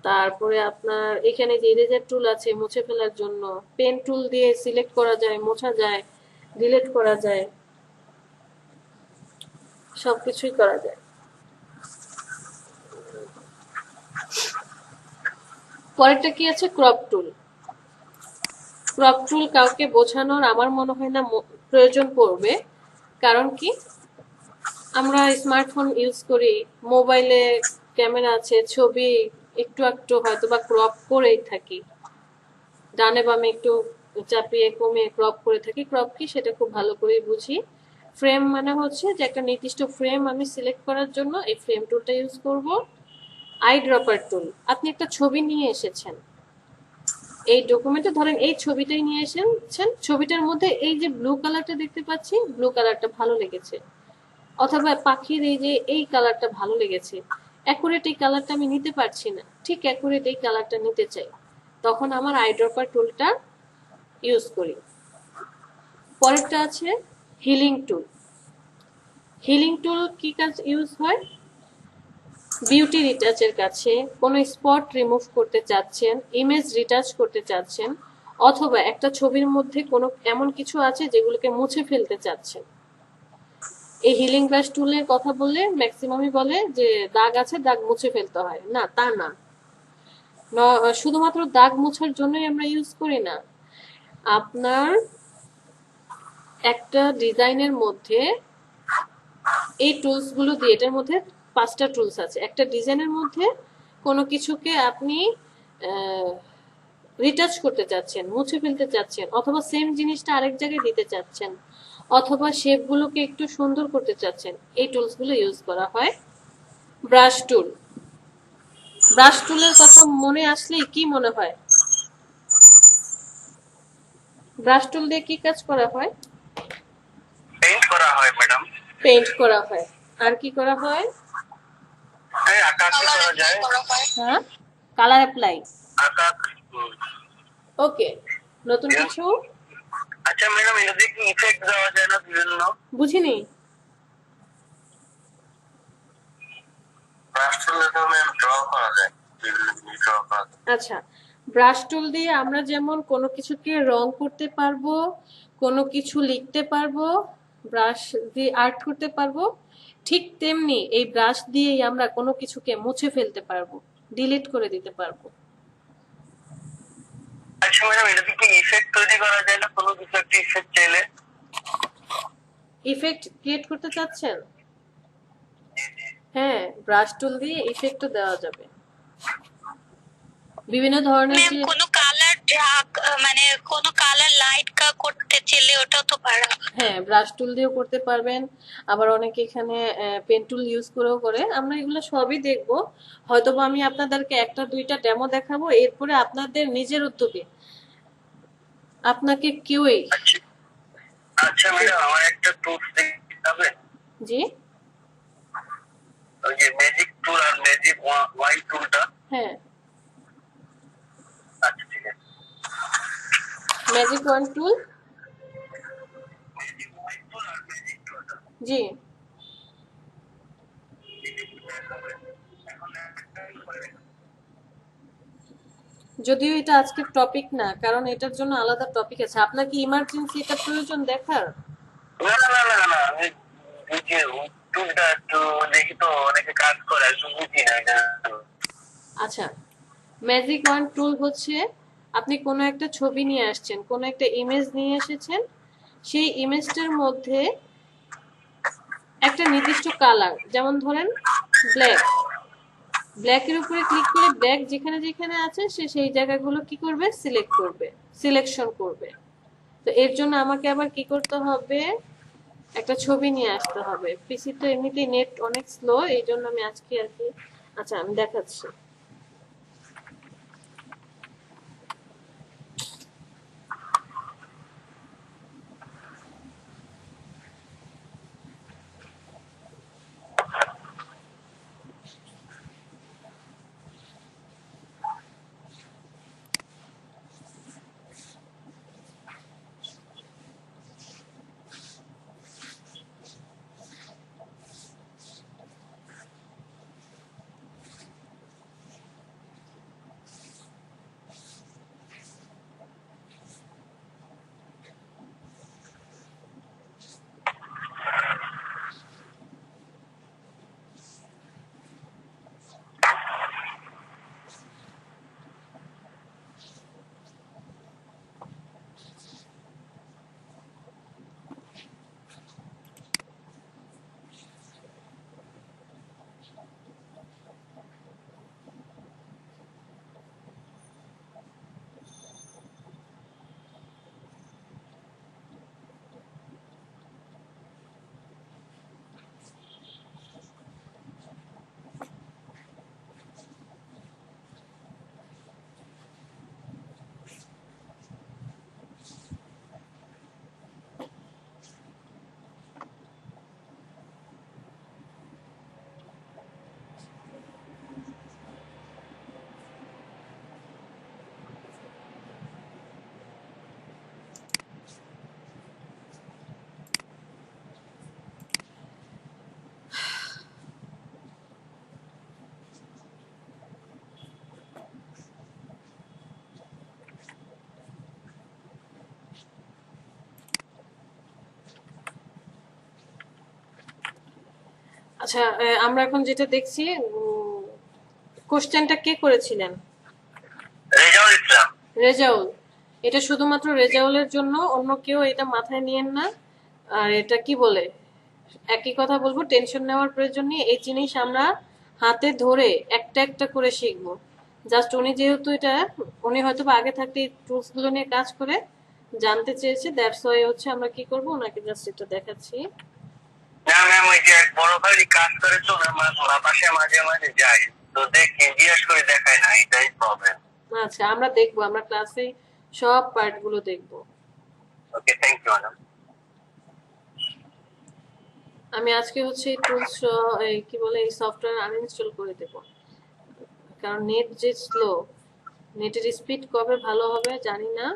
তারপরে আপনার এখানে যে ইরেজার টুল আছে মুছে ফেলার জন্য, পেন টুল দিয়ে সিলেক্ট করা যায়, মোছা যায়, ডিলিট করা যায়, সবকিছুই করা যায়। পরেরটা কি আছে? ক্রপ টুল। ক্রপ টুল কাউকে বোঝানোর আমার মনে হয় না প্রয়োজন পড়বে। কারণ কি, আমরা স্মার্টফোন ইউজ করি, মোবাইলে ক্যামেরা আছে, ছবি একটু একটু হয়তো বা ক্রপ করেই থাকি, ডানে বামে একটু চাপিয়ে কমিয়ে ক্রপ করে থাকি। ক্রপ কি সেটা খুব ভালো করেই বুঝি। ফ্রেম মানে হচ্ছে যে একটা নির্দিষ্ট ফ্রেম আমি সিলেক্ট করার জন্য এই ফ্রেম টুলটা ইউজ করব। আই ড্রপার টুল, আপনি একটা ছবি নিয়ে এসেছেন, এই ডকুমেন্টে ধরেন এই ছবিটাই নিয়ে এসেছেন, ছবিটার মধ্যে এই যে ব্লু কালারটা দেখতে পাচ্ছি, ব্লু কালারটা ভালো লেগেছে, অথবা পাখির এই যে এই কালারটা ভালো লেগেছে, অ্যাকুরেট এই কালারটা আমি নিতে পারছি না, ঠিক অ্যাকুরেট এই কালারটা নিতে চাই, তখন আমার আই ড্রপার টুলটা ইউজ করি। পরেরটা আছে হিলিং টুল। হিলিং টুল কি কাজ ইউজ হয়? বিউটি রিটাচের কাছে কোনো স্পট রিমুভ করতে চাচ্ছেন, ইমেজ রিটাচ করতে চাচ্ছেন, অথবা একটা ছবির মধ্যে কোনো এমন কিছু আছে যেগুলোকে মুছে ফেলতে চাচ্ছেন। এই হিলিং ব্রাশ টুলের কথা বললে ম্যাক্সিমামই বলে যে দাগ আছে, দাগ মুছে ফেলতে হয়। না, তা না, শুধুমাত্র দাগ মোছার জন্যই আমরা ইউজ করি না। আপনার একটা ডিজাইনের মধ্যে এই টুলস গুলো দিয়ে, এটার মধ্যে 5টা টুলস আছে, একটা ডিজাইনের মধ্যে কোনো কিছুকে আপনি রিটাচ করতে চাচ্ছেন, মুছে ফেলতে চাচ্ছেন, অথবা সেম জিনিসটা আরেক জায়গায় দিতে চাচ্ছেন, অথবা শেপগুলোকে একটু সুন্দর করতে চাচ্ছেন, এই টুলস গুলো ইউজ করা হয়। ব্রাশ টুল। ব্রাশ টুলের কথা মনে আসলেই কি মনে হয়? ব্রাশ টুল দিয়ে কি কাজ করা হয়? পেইন্ট করা হয় ম্যাডাম। পেইন্ট করা হয়। আর কি করা হয়? হ্যাঁ, আঁকাআঁকি করা যায়। হ্যাঁ, কালার অ্যাপ্লাই। আঁকা। ওকে, নতুন কিছু? আচ্ছা ম্যাডাম, এটাতে কি ইফেক্ট দেওয়া যায় না বিভিন্ন? বুঝিনি। ব্রাশ টুলে তো ম্যাম ড্র করা যায়, বিভিন্ন জিনিস ড্র করা যায়। আচ্ছা, ব্রাশ টুল দিয়ে আমরা যেমন কোনো কিছুকে রং করতে পারবো, কোনো কিছু লিখতে পারবো, ব্রাশ দিয়ে আর্ট করতে পারবো, ঠিক তেমনি এই ব্রাশ দিয়েই আমরা কোনো কিছুকে মুছে ফেলতে পারবো, ডিলিট করে দিতে পারবো। আচ্ছা ম্যাডাম, এটাতে কি ইফেক্ট তৈরি করা যায় না, কোনো কিছু একটা ইফেক্ট চাইলে? ইফেক্ট ক্রিয়েট করতে চাচ্ছেন? হ্যাঁ, ব্রাশ টুল দিয়ে ইফেক্টও দেওয়া যাবে। বিভিন্ন ধরনের ম্যাম যে, কোনো কালার মানে কোনো কালার লাইট করতে চাইলে ওটাও তো পারা। হ্যাঁ, ব্রাশ টুল দিয়েও করতে পারবেন, আবার অনেকে এখানে পেন টুল ইউজ করেও করে। আমরা এগুলো সবই দেখবো, হয়তোবা আমি আপনাদেরকে একটা দুইটা ডেমো দেখাবো, এরপরে আপনাদের নিজের উদ্যোগে আপনাকে কেউই। আচ্ছা ম্যাডাম, আমার একটা টুলস দেখাবে? জি, ওই যে ম্যাজিক টুল আর ম্যাজিক ওয়াইন টুলটা। হ্যাঁ, আচ্ছা ঠিক আছে। ম্যাজিক ওয়ান টুল, ম্যাজিক ওয়াইন টুল আর ম্যাজিক টুলটা। জি। যদিও এটা আজকের টপিক না, কারণ এটার জন্য আলাদা টপিক আছে। আপনার কি ইমার্জেন্সি এটা প্রয়োজন দেখার? না না না না না, আমি এই যে টুলটা একটু দেখি তো, অনেকে কাজ করে, একটু বুঝি না এটা। আচ্ছা, ম্যাজিক ওয়ান টুল হচ্ছে আপনি কোনো একটা ছবি নিয়ে আসছেন, কোনো একটা ইমেজ নিয়ে এসেছেন, সেই ইমেজটার মধ্যে একটা নির্দিষ্ট কালার, যেমন ধরেন ব্ল্যাক, ব্ল্যাকের উপরে ক্লিক করে ব্ল্যাক যেখানে যেখানে আছে সে সেই জায়গাগুলো কি করবে? সিলেক্ট করবে, সিলেকশন করবে। তো এর জন্য আমাকে আবার কি করতে হবে? একটা ছবি নিয়ে আসতে হবে। পিসি তো এমনিতেই নেট অনেক স্লো, এই জন্য আমি আজকে আর কি, আচ্ছা আমি দেখাচ্ছি। আচ্ছা, আমরা এখন যেটা দেখছি, কোশ্চেনটা কে করেছিলেন? রেজাউল ইসলাম। রেজাউল। এটা শুধুমাত্র রেজাউলের জন্য, অন্য কেউ এটা মাথায় নিয়েন না। আর এটা কি বলে, একই কথা বলবো, টেনশন নেওয়ার প্রয়োজন নেই। এই জিনিস আমরা হাতে ধরে একটা একটা করে শিখবো। জাস্ট উনি যেহেতু এটা, উনি হয়তো বা আগে থাকতে টুলস গুলো নিয়ে কাজ করে জানতে চেয়েছে, দ্যাটস ওয়াই হচ্ছে আমরা কি করবো, ওনাকে জাস্ট এটা দেখাচ্ছি। না ম্যাম, ওই যে এক বড় ভাই কাজ করে তো ওনার পাশে মাঝে মাঝে যাই, তো দেখি জিজ্ঞেস করে দেখায় না, এটাই প্রবলেম। আচ্ছা, আমরা দেখবো, আমরা ক্লাসে সব পার্ট গুলো দেখবো। ওকে, থ্যাংক ইউ ম্যাডাম। আমি আজকে হচ্ছে এই টুলস, কি বলে, এই সফটওয়্যার আনইনস্টল করে দেব, কারণ নেট যে স্লো, নেটের স্পিড কবে ভালো হবে জানি না।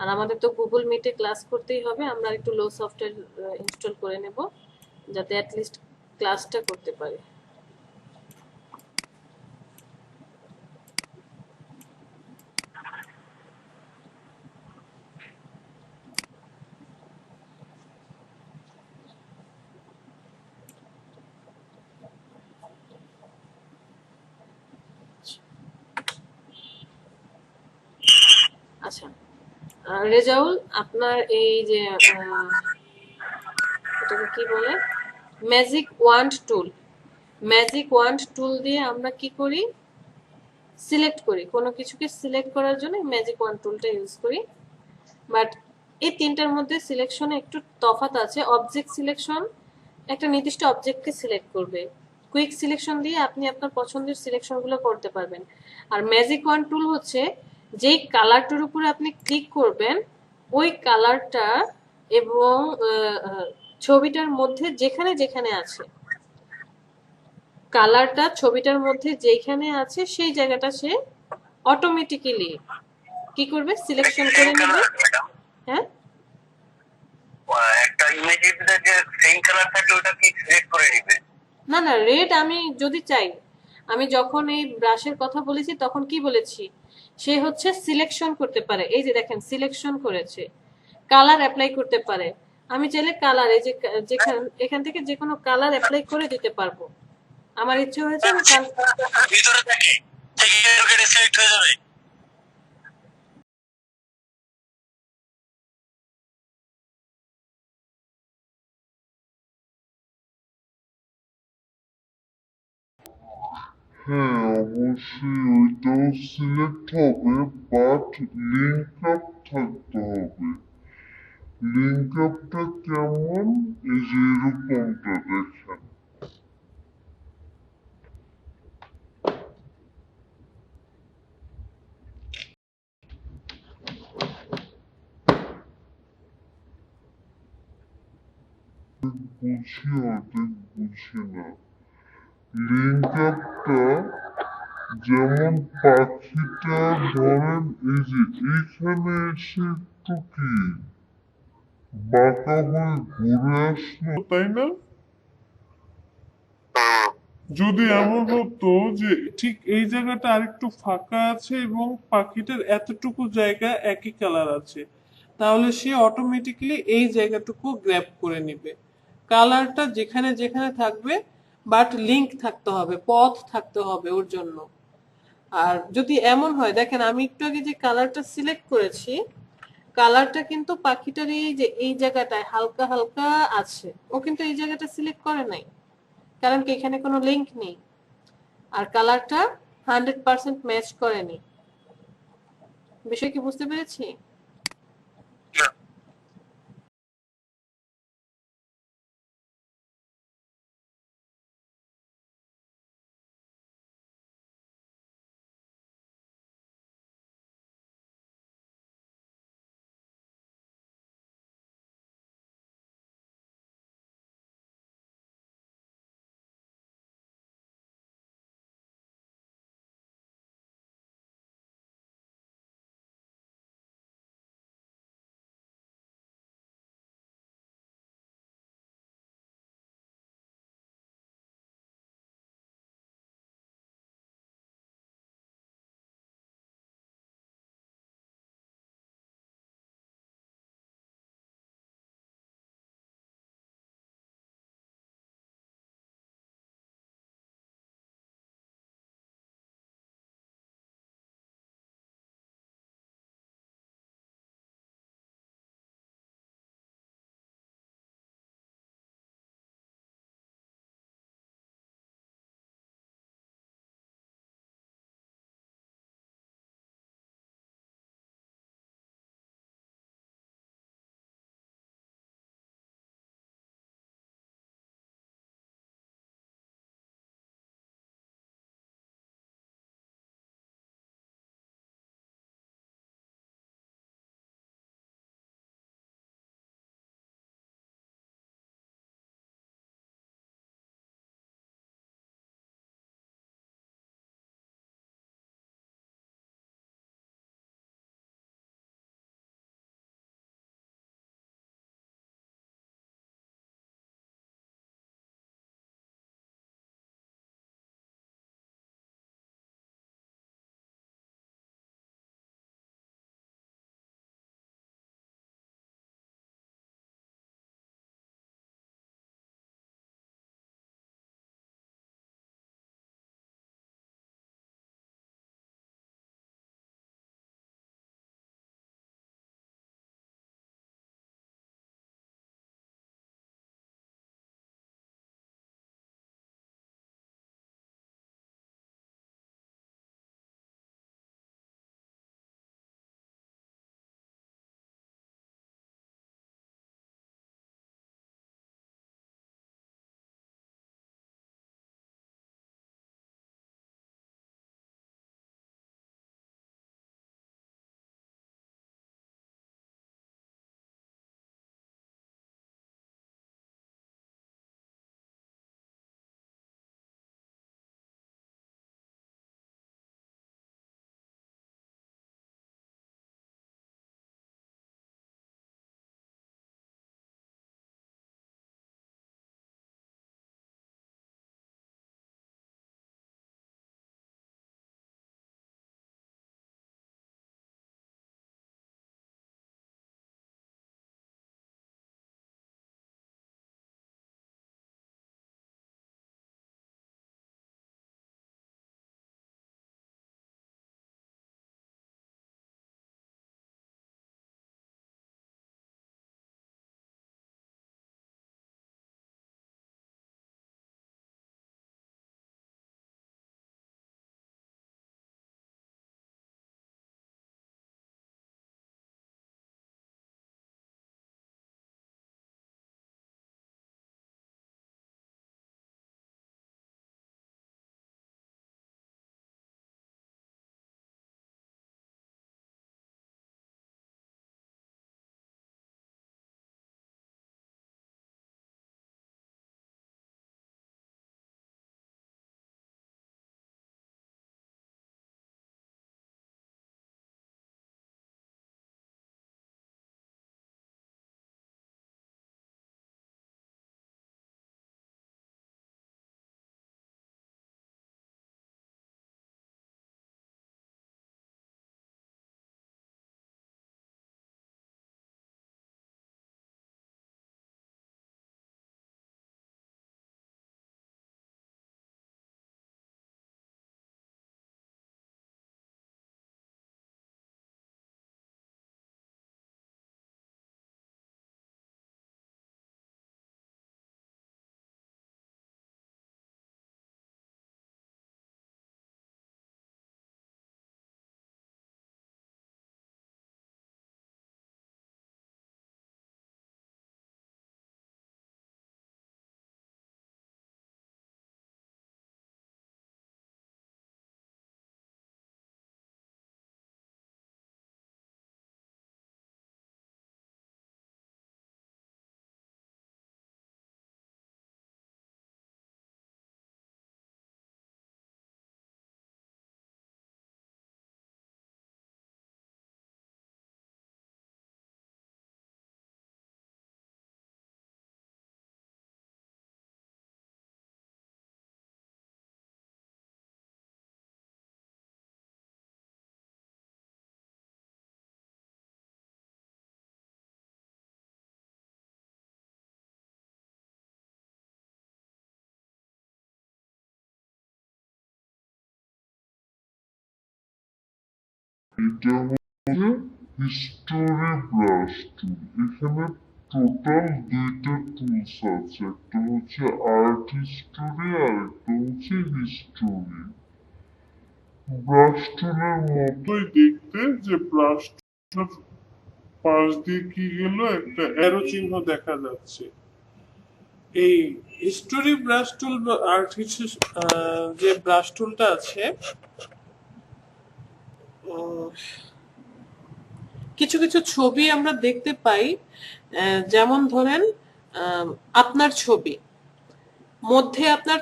আর আমাদের তো গুগল মিটে ক্লাস করতেই হবে, আমরা একটু লো সফটওয়্যার ইনস্টল করে নেব যাতে অ্যাটলিস্ট ক্লাসটা করতে পারি। আচ্ছা, রেজাউল, আপনার এই যে এটাকে কি বলে, ম্যাজিক ওয়ান্ড টুল, ম্যাজিক ওয়ান্ড টুল দিয়ে আমরা কি করি, সিলেক্ট করি, কোনো কিছুকে সিলেক্ট করার জন্য ম্যাজিক ওয়ান্ড টুলটা ইউজ করি। বাট এই তিনটার মধ্যে সিলেকশনে একটু তফাৎ আছে। অবজেক্ট সিলেকশন একটা নির্দিষ্ট অবজেক্টকে সিলেক্ট করবে, কুইক সিলেকশন দিয়ে আপনি আপনার পছন্দের সিলেকশনগুলো করতে পারবেন। আর ম্যাজিক ওয়ান টুল হচ্ছে যেই কালারটার উপরে আপনি ক্লিক করবেন, ওই কালারটা এবং ছবিটার মধ্যে যেখানে যেখানে আছে, কালারটা ছবিটার মধ্যে যেখানে আছে সেই জায়গাটা সে অটোমেটিক্যালি কি করবে, সিলেকশন করে নেবে। ম্যাডাম, হ্যাঁ, একটা ইমেজের ভিতরে যে সেম কালার থাকে ওটা কি সিলেক্ট করে নিবে? না না, রেড আমি যদি চাই, আমি যখন এই ব্রাশের কথা বলেছি তখন কি বলেছি, সে হচ্ছে সিলেকশন করতে পারে। এই যে দেখেন সিলেকশন করেছে, কালার অ্যাপ্লাই করতে পারে। আমি চাইলে কালার, এই যে যেখান এখান থেকে যে কোনো কালার অ্যাপ্লাই করে দিতে পারবো। আমার ইচ্ছে হয়েছে আমি ভিতরে থাকে থেকে ঢুকে সিলেক্ট হয়ে যাবে। হ্যাঁ, অবশ্যই ওইটাও সিলেক্ট হবে, বাট লিঙ্ক আপ থাকতে হবে। লিঙ্ক আপটা কেমন, এই যে এরকমটা দেখেন। বুঝি অর্ধেক বুঝি না। লিঙ্ক আপটা যেমন পাখিটা ধরেন এই যে এইখানে এসে একটু কি বাঁকা হয়ে ঘুরে আসলো, তাই না? যদি এমন হতো যে ঠিক এই জায়গাটা আরেকটু ফাঁকা আছে এবং পাখিটার এতটুকু জায়গা একই কালার আছে, তাহলে সে অটোমেটিক্যালি এই জায়গাটুকু গ্র্যাব করে নেবে। কালারটা যেখানে যেখানে থাকবে, বাট লিংক থাকতে হবে, পথ থাকতে হবে ওর জন্য। আর যদি এমন হয়, দেখেন আমি একটু আগে যে কালারটা সিলেক্ট করেছি, কালারটা কিন্তু পাখিটার এই যে এই জায়গাটায় হালকা হালকা আছে, ও কিন্তু এই জায়গাটা সিলেক্ট করে নাই, কারণ কি এখানে কোনো লিংক নেই। আর কালারটা 100% ম্যাচ করেনি। বিষয় কি বুঝতে পেরেছি? এটা হচ্ছে হিস্টোরি ব্রাশ টুল। এখানে টোটাল দুইটা টুলস আছে, একটা হচ্ছে আর্ট হিস্টোরি আর একটা হচ্ছে হিস্টোরি। ব্রাশ টুলের মতোই দেখতে, যে ব্রাশ পাশ দিয়ে কি গেল একটা অ্যারো চিহ্ন দেখা যাচ্ছে। এই হিস্টোরি ব্রাশ টুল বা আর্ট যে ব্রাশ টুলটা আছে, কিছু কিছু ছবি আমরা দেখতে পাই, যেমন ধরেন আপনার ছবি মধ্যে আপনার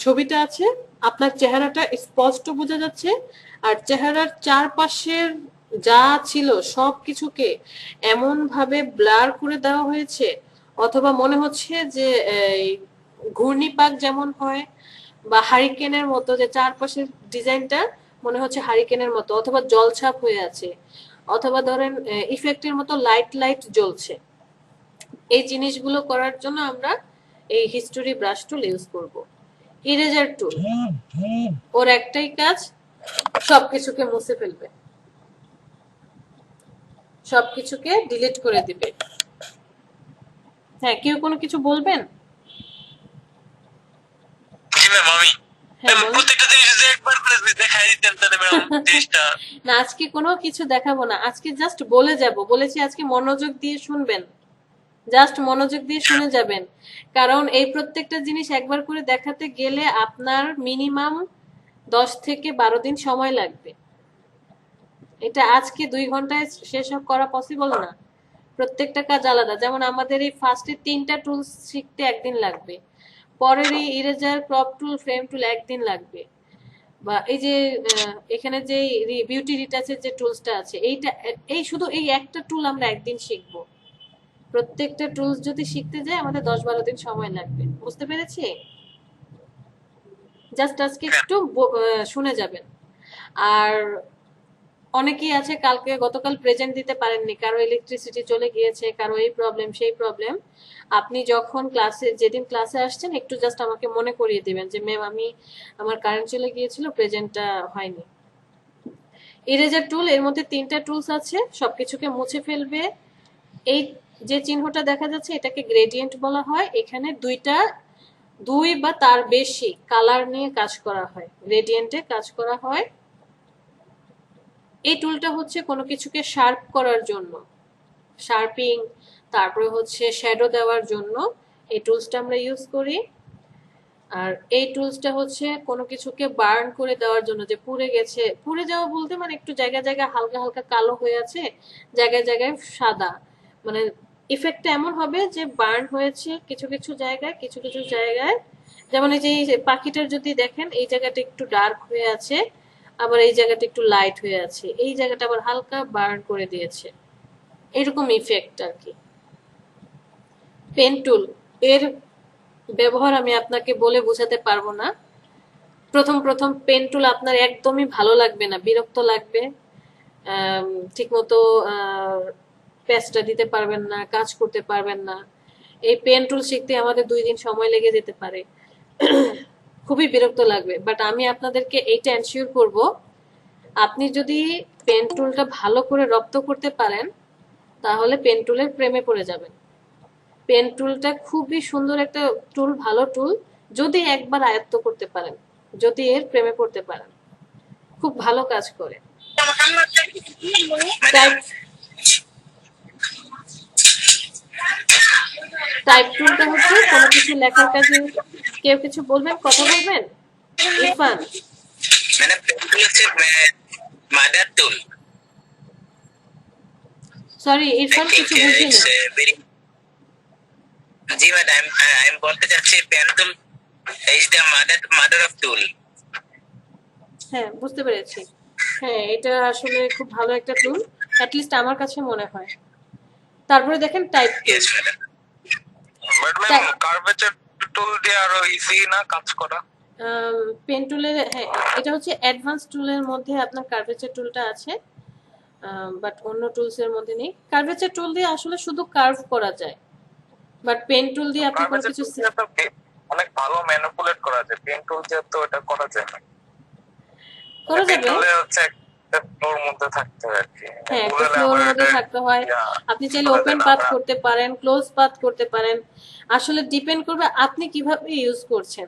ছবিটা আছে, আপনার চেহারাটা স্পষ্ট বোঝা যাচ্ছে, আর চেহারার চারপাশের যা ছিল সব কিছুকে এমন ভাবে ব্লার করে দেওয়া হয়েছে, অথবা মনে হচ্ছে যে এই ঘূর্ণিপাক যেমন হয় বা হারিকেনের মতো, যে চারপাশের ডিজাইনটা মনে হচ্ছে হারিকেনের মতো, অথবা জলছাপ হয়ে আছে, অথবা ধরেন ইফেক্টের মতো লাইট লাইট জ্বলছে। এই জিনিসগুলো করার জন্য আমরা এই হিস্টোরি ব্রাশ টুল ইউজ করব। ইরেজার টুল, ওর একটাই কাজ, সবকিছুকে মুছে ফেলবে, সবকিছুকে ডিলিট করে দিবে। হ্যাঁ, কেউ কোনো কিছু বলবেন? জি ম্যাম, আমি হ্যাঁ বলুন। প্রত্যেকটা জিনিস যদি একবার করে দেখাই দিতেন তাহলে ম্যাম জিনিসটা। না, আজকে কোনো কিছু দেখাবো না, আজকে জাস্ট বলে যাব। বলেছি আজকে মনোযোগ দিয়ে শুনবেন, জাস্ট মনোযোগ দিয়ে শুনে যাবেন, কারণ এই প্রত্যেকটা জিনিস একবার করে দেখাতে গেলে আপনার মিনিমাম 10 থেকে 12 দিন সময় লাগবে। এটা আজকে 2 ঘন্টায় শেষ করা পসিবল না। প্রত্যেকটা কাজ আলাদা। যেমন আমাদের এই ফার্স্টে 3টা টুলস শিখতে একদিন লাগবে, পরের এই ইরেজার, ক্রপ টুল, ফ্রেম টুল একদিন লাগবে, বা এই যে এখানে যে বিউটি রিটাচের যে টুলসটা আছে, এইটা এই শুধু এই একটা টুল আমরা একদিন শিখবো। প্রত্যেকটা টুলস যদি শিখতে যাই আমাদের 10-12 দিন সময় লাগবে। বুঝতে পেরেছি? জাস্ট আজকে একটু শুনে যাবেন। আর অনেকেই আছে গতকাল প্রেজেন্ট দিতে পারেননি, কারো ইলেকট্রিসিটি চলে গিয়েছে, কারো এই প্রবলেম সেই প্রবলেম। আপনি যখন যেদিন ক্লাসে আসছেন একটু জাস্ট আমাকে মনে করিয়ে দিবেন যে ম্যাম আমার কারেন্ট চলে গিয়েছিল, প্রেজেন্টটা হয়নি। ইরেজার টুল, এর মধ্যে 3টা টুলস আছে, সবকিছুকে মুছে ফেলবে। এই যে চিহ্নটা দেখা যাচ্ছে এটাকে গ্রেডিয়েন্ট বলা হয়। এখানে 2 বা তার বেশি কালার নিয়ে কাজ করা হয়, গ্রেডিয়েন্টে কাজ করা হয়। এই টুলটা হচ্ছে কোনো কিছুকে শার্প করার জন্য, শার্পিং, তারপরে হচ্ছে শ্যাডো দেওয়ার জন্য এই টুলসটা আমরা ইউজ করি। আর এই টুলসটা হচ্ছে কোনো কিছুকে বার্ন করে দেওয়ার জন্য, যে পুড়ে গেছে, পুড়ে যাওয়া বলতে মানে একটু জায়গায় জায়গায় হালকা হালকা কালো হয়ে আছে, জায়গায় জায়গায় সাদা, মানে ইফেক্টটা এমন হবে যে বার্ন হয়েছে কিছু কিছু জায়গায়, কিছু কিছু জায়গায়। যেমন এই যে পাখিটার যদি দেখেন, এই জায়গাটা একটু ডার্ক হয়ে আছে, আবার এই জায়গাটা একটু লাইট হয়ে আছে, এই জায়গাটা আবার হালকা বার্ন করে দিয়েছে, এরকম ইফেক্ট আর কি। পেন টুল, এর ব্যবহার আমি আপনাকে বলে বোঝাতে পারবো না। প্রথম প্রথম পেন টুল আপনার একদমই ভালো লাগবে না, বিরক্ত লাগবে, ঠিক মতো পেজটা দিতে পারবেন না, কাজ করতে পারবেন না। এই পেন টুল শিখতে আমাদের 2 দিন সময় লেগে যেতে পারে, খুবই বিরক্ত লাগবে। বাট আমি আপনাদেরকে এইটা এনশিওর করব, আপনি যদি পেন টুলটা ভালো করে রপ্ত করতে পারেন তাহলে পেন টুলের প্রেমে পড়ে যাবেন। পেন টুলটা খুবই সুন্দর একটা টুল, ভালো টুল, যদি একবার আয়ত্ত করতে পারেন, যদি এর প্রেমে পড়তে পারেন, খুব ভালো কাজ করে। টাইপ টুলটা হচ্ছে কোনো কিছু লেখার কাজে। কেউ কিছু বলবেন, কথা বলবেন? ইরফান, মানে পেন্সিল হচ্ছে মাদার টুল। সরি ইরফান, কিছু বুঝি না। জি ম্যাডাম, আমি বলতে চাচ্ছি pen tool is the mother of tool. হ্যাঁ, বুঝতে পেরেছি। হ্যাঁ, এটা আসলে খুব ভালো একটা টুল, অ্যাটলিস্ট আমার কাছে মনে হয়। তারপরে দেখেন type tool. Yes madam. But ma'am, curvature tool দিয়ে আরো ইজি না কাজ করা? পেন টুলের, হ্যাঁ এটা হচ্ছে অ্যাডভান্স টুলের মধ্যে আপনার কার্ভেচার টুলটা আছে, বাট অন্য টুলস এর মধ্যে নেই। কার্ভেচার টুল দিয়ে আসলে শুধু কার্ভ করা যায়, বাট পেন টুল দিয়ে আপনি কোনো কিছু অনেক ভালো ম্যানিপুলেট করা যায়, পেন টুল দিয়ে তো এটা করা যায় না। করা পেন যাবে। টুলে হচ্ছে ফ্লোর মধ্যে থাকতে হয় আর কি। হ্যাঁ, একটা Google ফ্লোর আবার মধ্যে এটা থাকতে হয়। আপনি চাইলে ওপেন পাথ করতে পারেন, ক্লোজ পাথ করতে পারেন। আসলে ডিপেন্ড করবে আপনি কিভাবে ইউজ করছেন।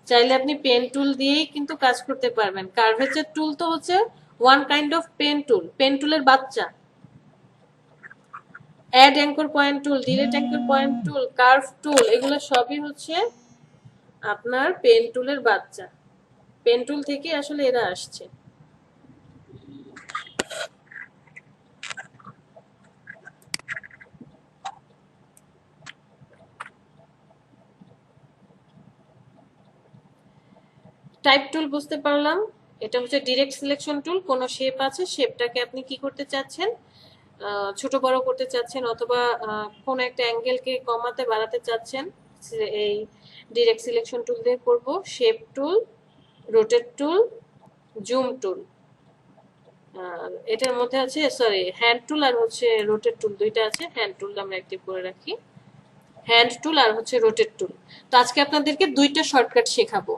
চাইলে আপনি পেন টুল দিয়েই কিন্তু কাজ করতে পারবেন। কার্ভেচার টুল তো হচ্ছে one kind of pen tool, pen টুলের বাচ্চা। Add anchor point tool, delete anchor point tool, curve tool, এগুলো সবই হচ্ছে আপনার পেন টুলের বাচ্চা। পেন টুল থেকে আসলে এরা আসছে। টাইপ টুল বুঝতে পারলাম, এটা হচ্ছে ডিরেক্ট সিলেকশন টুল। কোনো শেপ আছে, শেপটাকে আপনি কি করতে চাচ্ছেন, ছোট বড় করতে চাচ্ছেন, অথবা কোনো একটা অ্যাঙ্গেলকে কমাতে বাড়াতে চাচ্ছেন, এই ডিরেক্ট সিলেকশন টুল দিয়ে করব। শেপ টুল, রোটেট টুল, জুম টুল, এটার মধ্যে আছে সরি হ্যান্ড টুল আর হচ্ছে রোটেট টুল, দুইটা আছে। হ্যান্ড টুল আমরা অ্যাক্টিভ করে রাখি, হ্যান্ড টুল আর হচ্ছে রোটেট টুল। তো আজকে আপনাদেরকে দুইটা শর্টকাট শেখাবো।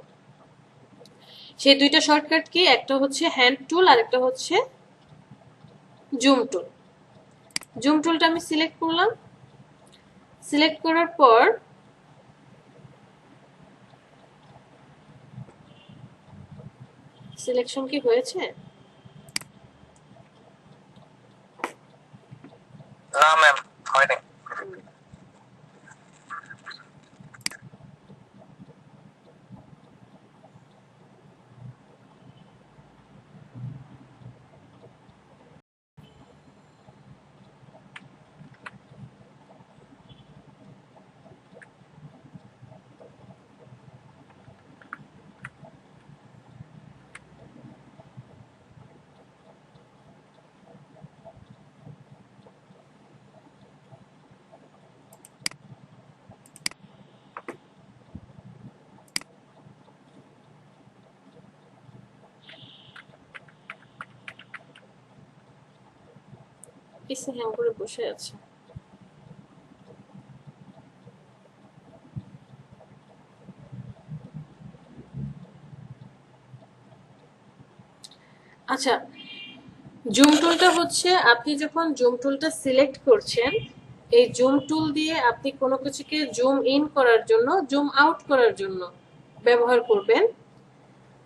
সেই দুইটা শর্টকাট কি, একটা হচ্ছে হ্যান্ড টুল আর একটা হচ্ছে জুম টুল। জুম টুলটা আমি সিলেক্ট করলাম। সিলেক্ট করার পর সিলেকশন কি হয়েছে? না ম্যাম, হয়নি। পিসি হ্যাং করে বসে আছে। আচ্ছা, জুম টুলটা হচ্ছে আপনি যখন জুম টুলটা সিলেক্ট করছেন, এই জুম টুল দিয়ে আপনি কোনো কিছুকে জুম ইন করার জন্য, জুম আউট করার জন্য ব্যবহার করবেন।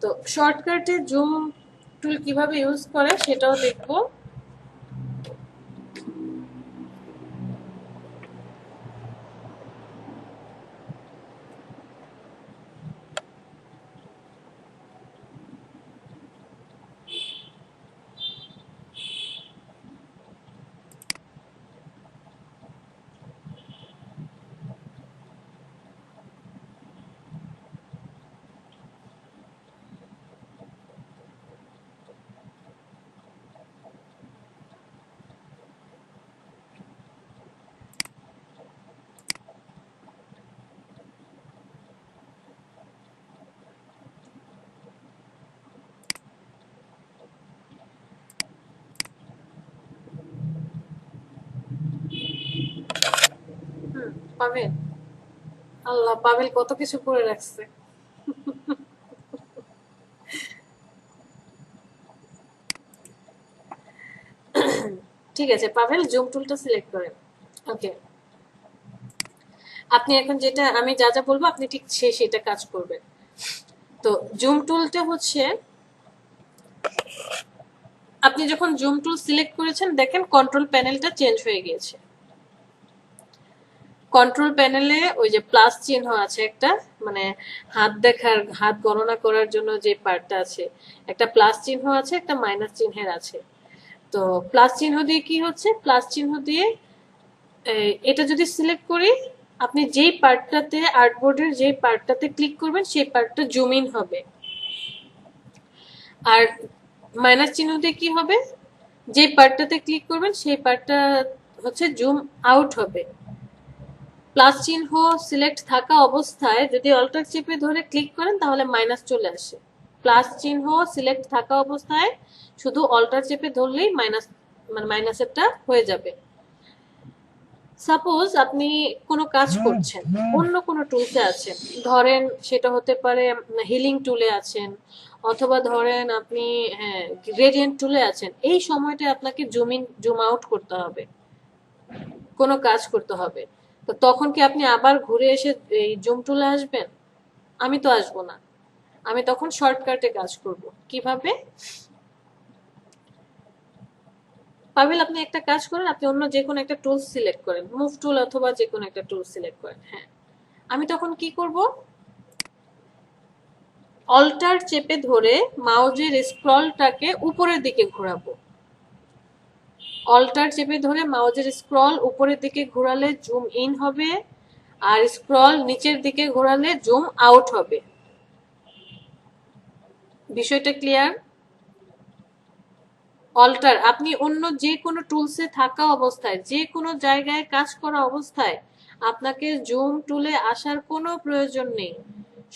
তো শর্টকাটে জুম টুল কিভাবে ইউজ করে সেটাও দেখবো। পাবেল, আল্লাহ, পাবেল কত কিছু করে রাখছে। ঠিক আছে পাবেল, জুম টুলটা সিলেক্ট করেন। ওকে, আপনি এখন যেটা আমি যা যা বলবো আপনি ঠিক সেটা কাজ করবেন। তো জুম টুলটা হচ্ছে, আপনি যখন জুম টুল সিলেক্ট করেছেন দেখেন কন্ট্রোল প্যানেলটা চেঞ্জ হয়ে গিয়েছে। কন্ট্রোল প্যানেলে ওই যে প্লাস চিহ্ন আছে একটা, মানে হাত দেখার, হাত গণনা করার জন্য যে পার্টটা আছে, একটা প্লাস চিহ্ন আছে, একটা মাইনাস চিহ্নের আছে। তো প্লাস চিহ্ন দিয়ে কি হচ্ছে, প্লাস চিহ্ন দিয়ে এটা যদি সিলেক্ট করি, আপনি যেই পার্টটাতে, আর্টবোর্ডের যেই পার্টটাতে ক্লিক করবেন সেই পার্টটা জুম ইন হবে। আর মাইনাস চিহ্ন দিয়ে কি হবে, যে পার্টটাতে ক্লিক করবেন সেই পার্টটা হচ্ছে জুম আউট হবে। প্লাস চিহ্ন সিলেক্ট থাকা অবস্থায় যদি অল্টার চেপে ধরে ক্লিক করেন তাহলে মাইনাস চলে আসে। প্লাস চিহ্ন সিলেক্ট থাকা অবস্থায় শুধু অল্টার চেপে ধরলেই মাইনাস, মানে মাইনাসেরটা হয়ে যাবে। সাপোজ আপনি কোনো কাজ করছেন, অন্য কোনো টুলসে আছেন, ধরেন সেটা হতে পারে হিলিং টুলে আছেন, অথবা ধরেন আপনি হ্যাঁ গ্রেডিয়েন্ট টুলে আছেন, এই সময়টা আপনাকে জুম ইন জুম আউট করতে হবে, কোনো কাজ করতে হবে। তো তখন কি আপনি আবার ঘুরে এসে এই জুম টুলে আসবেন? আমি তো আসবো না, আমি তখন শর্টকাটে কাজ করব। কিভাবে? পাবেল, আপনি একটা কাজ করেন, আপনি অন্য যে কোনো একটা টুল সিলেক্ট করেন, মুভ টুল অথবা যে কোনো একটা টুল সিলেক্ট করেন। হ্যাঁ, আমি তখন কি করব? অল্টার চেপে ধরে মাউজের স্ক্রলটাকে উপরের দিকে ঘোরাবো। অল্টার চেপে ধরে মাউজের স্ক্রল উপরের দিকে ঘোরালে জুম ইন হবে, আর স্ক্রল নিচের দিকে ঘোরালে জুম আউট হবে। বিষয়টা ক্লিয়ার? অল্টার আপনি অন্য যে কোনো টুলসে থাকা অবস্থায়, যে কোনো জায়গায় কাজ করা অবস্থায় আপনাকে জুম টুলে আসার কোনো প্রয়োজন নেই।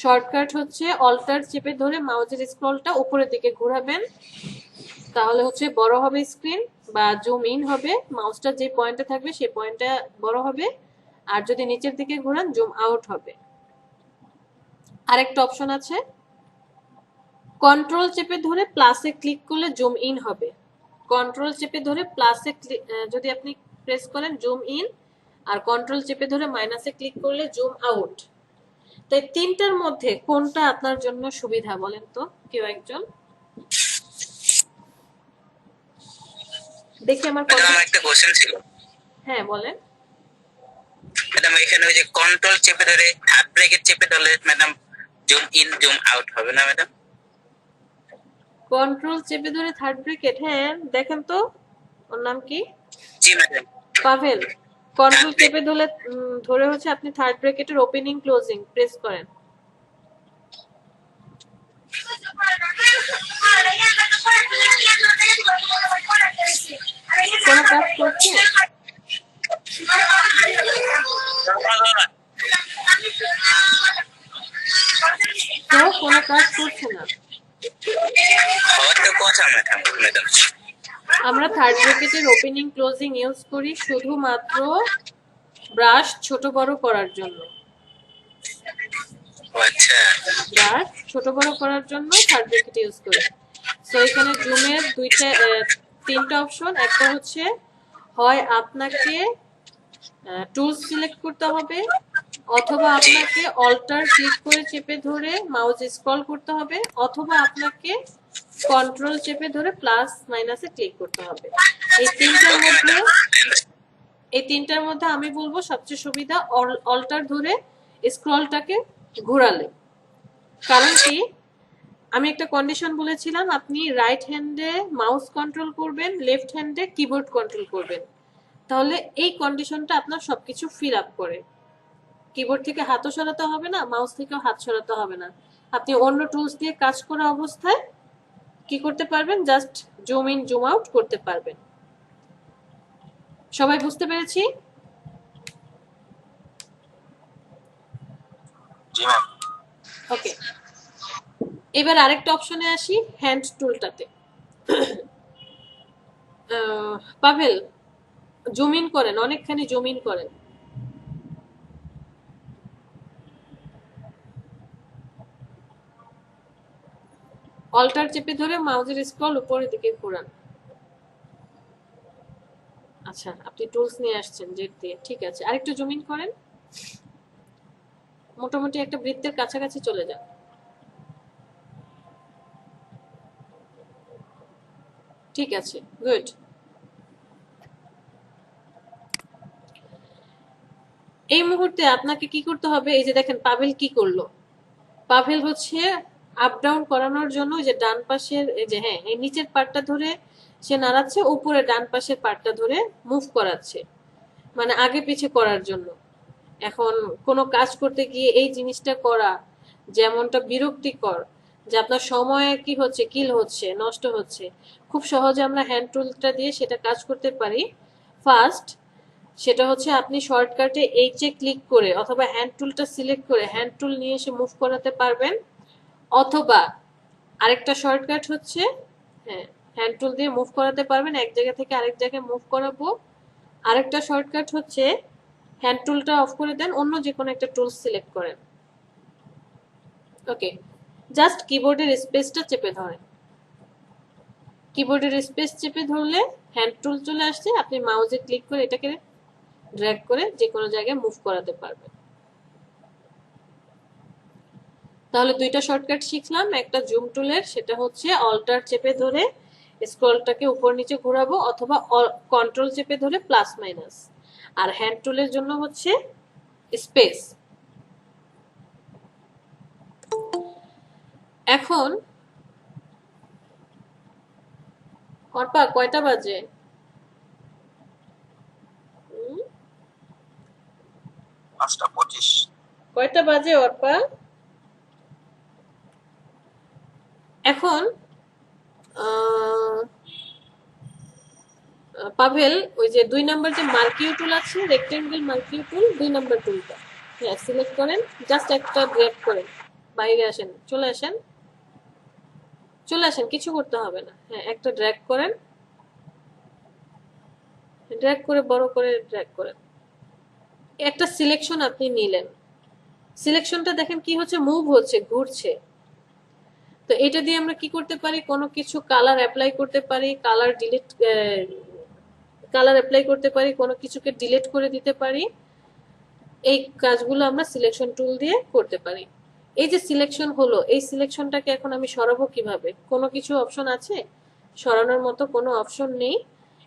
শর্টকাট হচ্ছে অল্টার চেপে ধরে মাউসের স্ক্রলটা উপরের দিকে ঘোরাবেন, তাহলে হচ্ছে বড় হবে স্ক্রিন, বা জুম ইন হবে, মাউসটা যে পয়েন্টে থাকবে সেই পয়েন্টটা বড় হবে, আর যদি নিচের দিকে ঘোরান জুম আউট হবে। আরেকটা অপশন আছে, কন্ট্রোল চেপে ধরে প্লাসে ক্লিক করলে জুম ইন হবে। কন্ট্রোল চেপে ধরে প্লাসে যদি আপনি প্রেস করেন জুম ইন, আর কন্ট্রোল চেপে ধরে মাইনাসে ক্লিক করলে জুম আউট। তো এই তিনটার মধ্যে কোনটা আপনার জন্য সুবিধা বলেন তো কেউ একজন? দেখি আমার ম্যাডাম আমার একটা কোশ্চেন ছিল। হ্যাঁ বলেন। ম্যাডাম এখানে ওই যে কন্ট্রোল চেপে ধরে থার্ড ব্রেকেট চেপে ধরলে madam zoom in zoom out হবে না ম্যাডাম? কন্ট্রোল চেপে ধরে থার্ড ব্রেকেট, হ্যাঁ দেখেন তো ওর নাম কি? জি ম্যাডাম। পাভেল, কন্ট্রোল চেপে ধরে হচ্ছে আপনি থার্ড ব্রেকেটের ওপেনিং ক্লোজিং প্রেস করেন। কোনো কাজ করছে? তো কোনো কাজ করছে না। হয়তো কথা ম্যাডাম। আমরা থার্ড ব্রেকেটের ওপেনিং ক্লোজিং ইউজ করি শুধুমাত্র ব্রাশ ছোট বড় করার জন্য। আচ্ছা। ব্রাশ ছোট বড় করার জন্য থার্ড ব্রেকেট ইউজ করি। সো এখানে জুমের তিনটা অপশন, একটা হচ্ছে হয় আপনাকে টুলস সিলেক্ট করতে হবে, অথবা আপনাকে অল্টার ক্লিক করে চেপে ধরে মাউস স্ক্রল করতে হবে, অথবা আপনাকে কন্ট্রোল চেপে ধরে প্লাস মাইনাসে ক্লিক করতে হবে। এই তিনটার মধ্যে আমি বলবো সবচেয়ে সুবিধা অল্টার ধরে স্ক্রলটাকে ঘোরালে। কারণ কি, আমি একটা কন্ডিশন বলেছিলাম আপনি রাইট হ্যান্ডে মাউস কন্ট্রোল করবেন, লেফট হ্যান্ডে কিবোর্ড কন্ট্রোল করবেন, তাহলে এই কন্ডিশনটা আপনার সবকিছু ফিল আপ করে। কিবোর্ড থেকে হাতও সরাতে হবে না, মাউস থেকেও হাত সরাতে হবে না, আপনি অন্য টুলস দিয়ে কাজ করা অবস্থায় কি করতে পারবেন, just zoom in zoom out করতে পারবেন। সবাই বুঝতে পেরেছি? ওকে, এবার আরেকটা অপশনে আসি, হ্যান্ড টুলটাতে। পাভেল জুম ইন করেন, অনেকখানি জুম ইন করেন। অল্টার চেপে ধরে মাউসের স্ক্রল উপরের দিকে ঘোরান। আচ্ছা, আপনি টুলস নিয়ে আসছেন জেড দিয়ে, ঠিক আছে, আরেকটু জুম ইন করেন, মোটামুটি একটা বৃত্তের কাছাকাছি চলে যান। ঠিক আছে, গুড। এই মুহূর্তে আপনাকে কি করতে হবে, এই যে দেখেন পাভেল কি করলো, পাভেল হচ্ছে আপ ডাউন করানোর জন্য যে ডান পাশের এই যে হ্যাঁ এই নিচের পার্টটা ধরে সে নাড়াচ্ছে, উপরে ডান পাশের পার্টটা ধরে মুভ করাচ্ছে, মানে আগে পিছে করার জন্য। এখন কোনো কাজ করতে গিয়ে এই জিনিসটা করা যেমনটা বিরক্তিকর, যে আপনার সময় কি হচ্ছে, কিল হচ্ছে, নষ্ট হচ্ছে, খুব সহজে আমরা হ্যান্ড টুলটা দিয়ে সেটা কাজ করতে পারি। ফার্স্ট সেটা হচ্ছে আপনি শর্টকাটে এইচে ক্লিক করে অথবা হ্যান্ড টুলটা সিলেক্ট করে হ্যান্ড টুল নিয়ে এসে মুভ করাতে পারবেন, অথবা আরেকটা শর্টকাট হচ্ছে হ্যাঁ হ্যান্ড টুল দিয়ে মুভ করাতে পারবেন, এক জায়গা থেকে আরেক জায়গায় মুভ করাবো। আরেকটা শর্টকাট হচ্ছে হ্যান্ড টুলটা অফ করে দেন, অন্য যে কোনো একটা টুল সিলেক্ট করেন। ওকে, জাস্ট কিবোর্ডের স্পেসটা চেপে ধরেন। কিবোর্ডের স্পেস চেপে ধরলে হ্যান্ড টুল চলে আসছে, আপনি মাউসে ক্লিক করে এটাকে ড্র্যাগ করে যে কোনো জায়গায় মুভ করাতে পারবেন। তাহলে দুইটা শর্টকাট শিখলাম, একটা জুম টুলের, সেটা হচ্ছে অল্টার চেপে ধরে স্ক্রলটাকে উপর নিচে ঘোরাবো, অথবা কন্ট্রোল চেপে ধরে প্লাস মাইনাস। আর হ্যান্ড টুলের জন্য হচ্ছে স্পেস। এখন অর্পা কয়টা বাজে? 5:25। কয়টা বাজে অর্পা? এখন পাভেল, ওই যে 2 নাম্বার যে মার্কিউ টুল আছে, রেক্টেঙ্গেল মার্কিউ টুল, 2 নাম্বার টুলটা হ্যাঁ সিলেক্ট করেন, জাস্ট একটা ড্র্যাগ করেন, বাইরে আসেন, চলে আসেন, চলে আসেন, কিছু করতে হবে না। হ্যাঁ একটা ড্র্যাগ করেন, ড্র্যাগ করে বড় করে ড্র্যাগ করেন। একটা সিলেকশন আপনি নিলেন, সিলেকশনটা দেখেন কি হচ্ছে, মুভ হচ্ছে, ঘুরছে। তো এটা দিয়ে আমরা কি করতে পারি, কোনো কিছু কালার অ্যাপ্লাই করতে পারি, কালার ডিলিট, কালার অ্যাপ্লাই করতে পারি, কোনো কিছুকে ডিলিট করে দিতে পারি। এই কাজগুলো আমরা সিলেকশন টুল দিয়ে করতে পারি। এই যে সিলেকশন হলো, এই সিলেকশনটাকে এখন আমি সরাবো কিভাবে? কোনো কিছু অপশন আছে? সরানোর মতো কোনো অপশন নেই।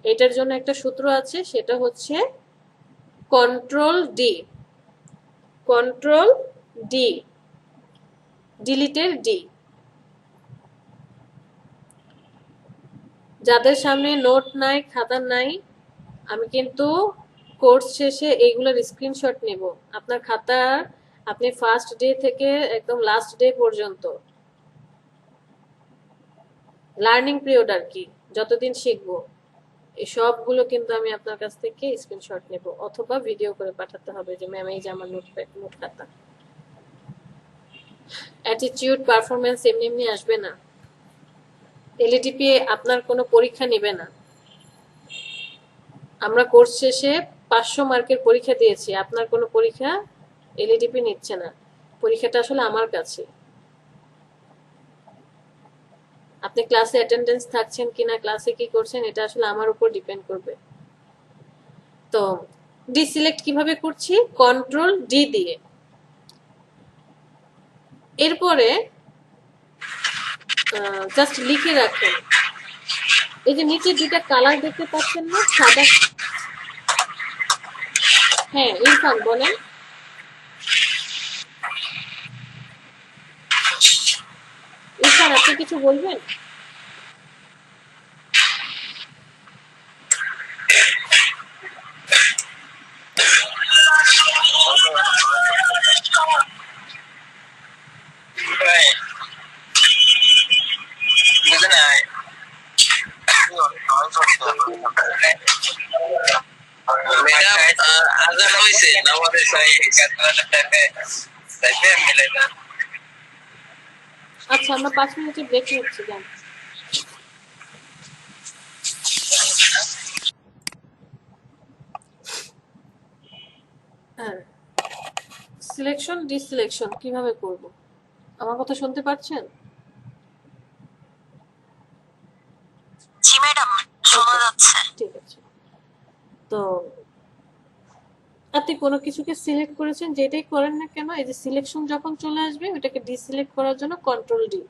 এটার জন্য একটা সূত্র আছে, সেটা হচ্ছে কন্ট্রোল ডি। কন্ট্রোল ডি, ডিলিটের ডি। যাদের সামনে নোট নাই, খাতা নাই, আমি কিন্তু কোর্স শেষে এইগুলোর স্ক্রিনশট নেব। আপনার খাতা আপনি ফার্স্ট ডে থেকে একদম লাস্ট ডে পর্যন্ত, লার্নিং পিরিয়ড আর কি, যতদিন শিখবো, এই সবগুলো কিন্তু আমি আপনার কাছ থেকে স্ক্রিনশট নেব, অথবা ভিডিও করে পাঠাতে হবে যে ম্যাম এই যে আমার নোট খাতা। অ্যাটিটিউড পারফরমেন্স এমনি এমনি আসবে না। এলইডিপি আপনার কোনো পরীক্ষা নেবে না। আমরা কোর্স শেষে 500 মার্কের পরীক্ষা দিয়েছি, আপনার কোনো পরীক্ষা এলইডিপি নিচ্ছে না। পরীক্ষাটা আসলে আমার কাছে। আপনি ক্লাসে অ্যাটেন্ডেন্স থাকছেন কিনা, ক্লাসে কি করছেন, এটা আসলে আমার উপর ডিপেন্ড করবে। তো ডিসিলেক্ট কিভাবে করছি? কন্ট্রোল ডি দিয়ে। এরপরে জাস্ট লিখে রাখেন, এই যে নিচে দুটা কালার দেখতে পাচ্ছেন না, সাদা। হ্যাঁ ইরফান বলেন। ইরফান আপনি কিছু বলবেন? বুঝে নাই ম্যাডাম, আজান হয়েছে, আমাদের আচ্ছা আমরা 5 মিনিটের ব্রেক নিচ্ছি, যান। হ্যাঁ, সিলেকশন ডিসিলেকশন কিভাবে করব? আমার কথা শুনতে পাচ্ছেন? জি ম্যাডাম, শোনা যাচ্ছে। ঠিক আছে। তো আপনি কোনো কিছুকে সিলেক্ট করেছেন, যেটাই করেন না কেন, এই যে সিলেকশন যখন চলে আসবে ওটাকে ডিসিলেক্ট করার জন্য কন্ট্রোল ডি।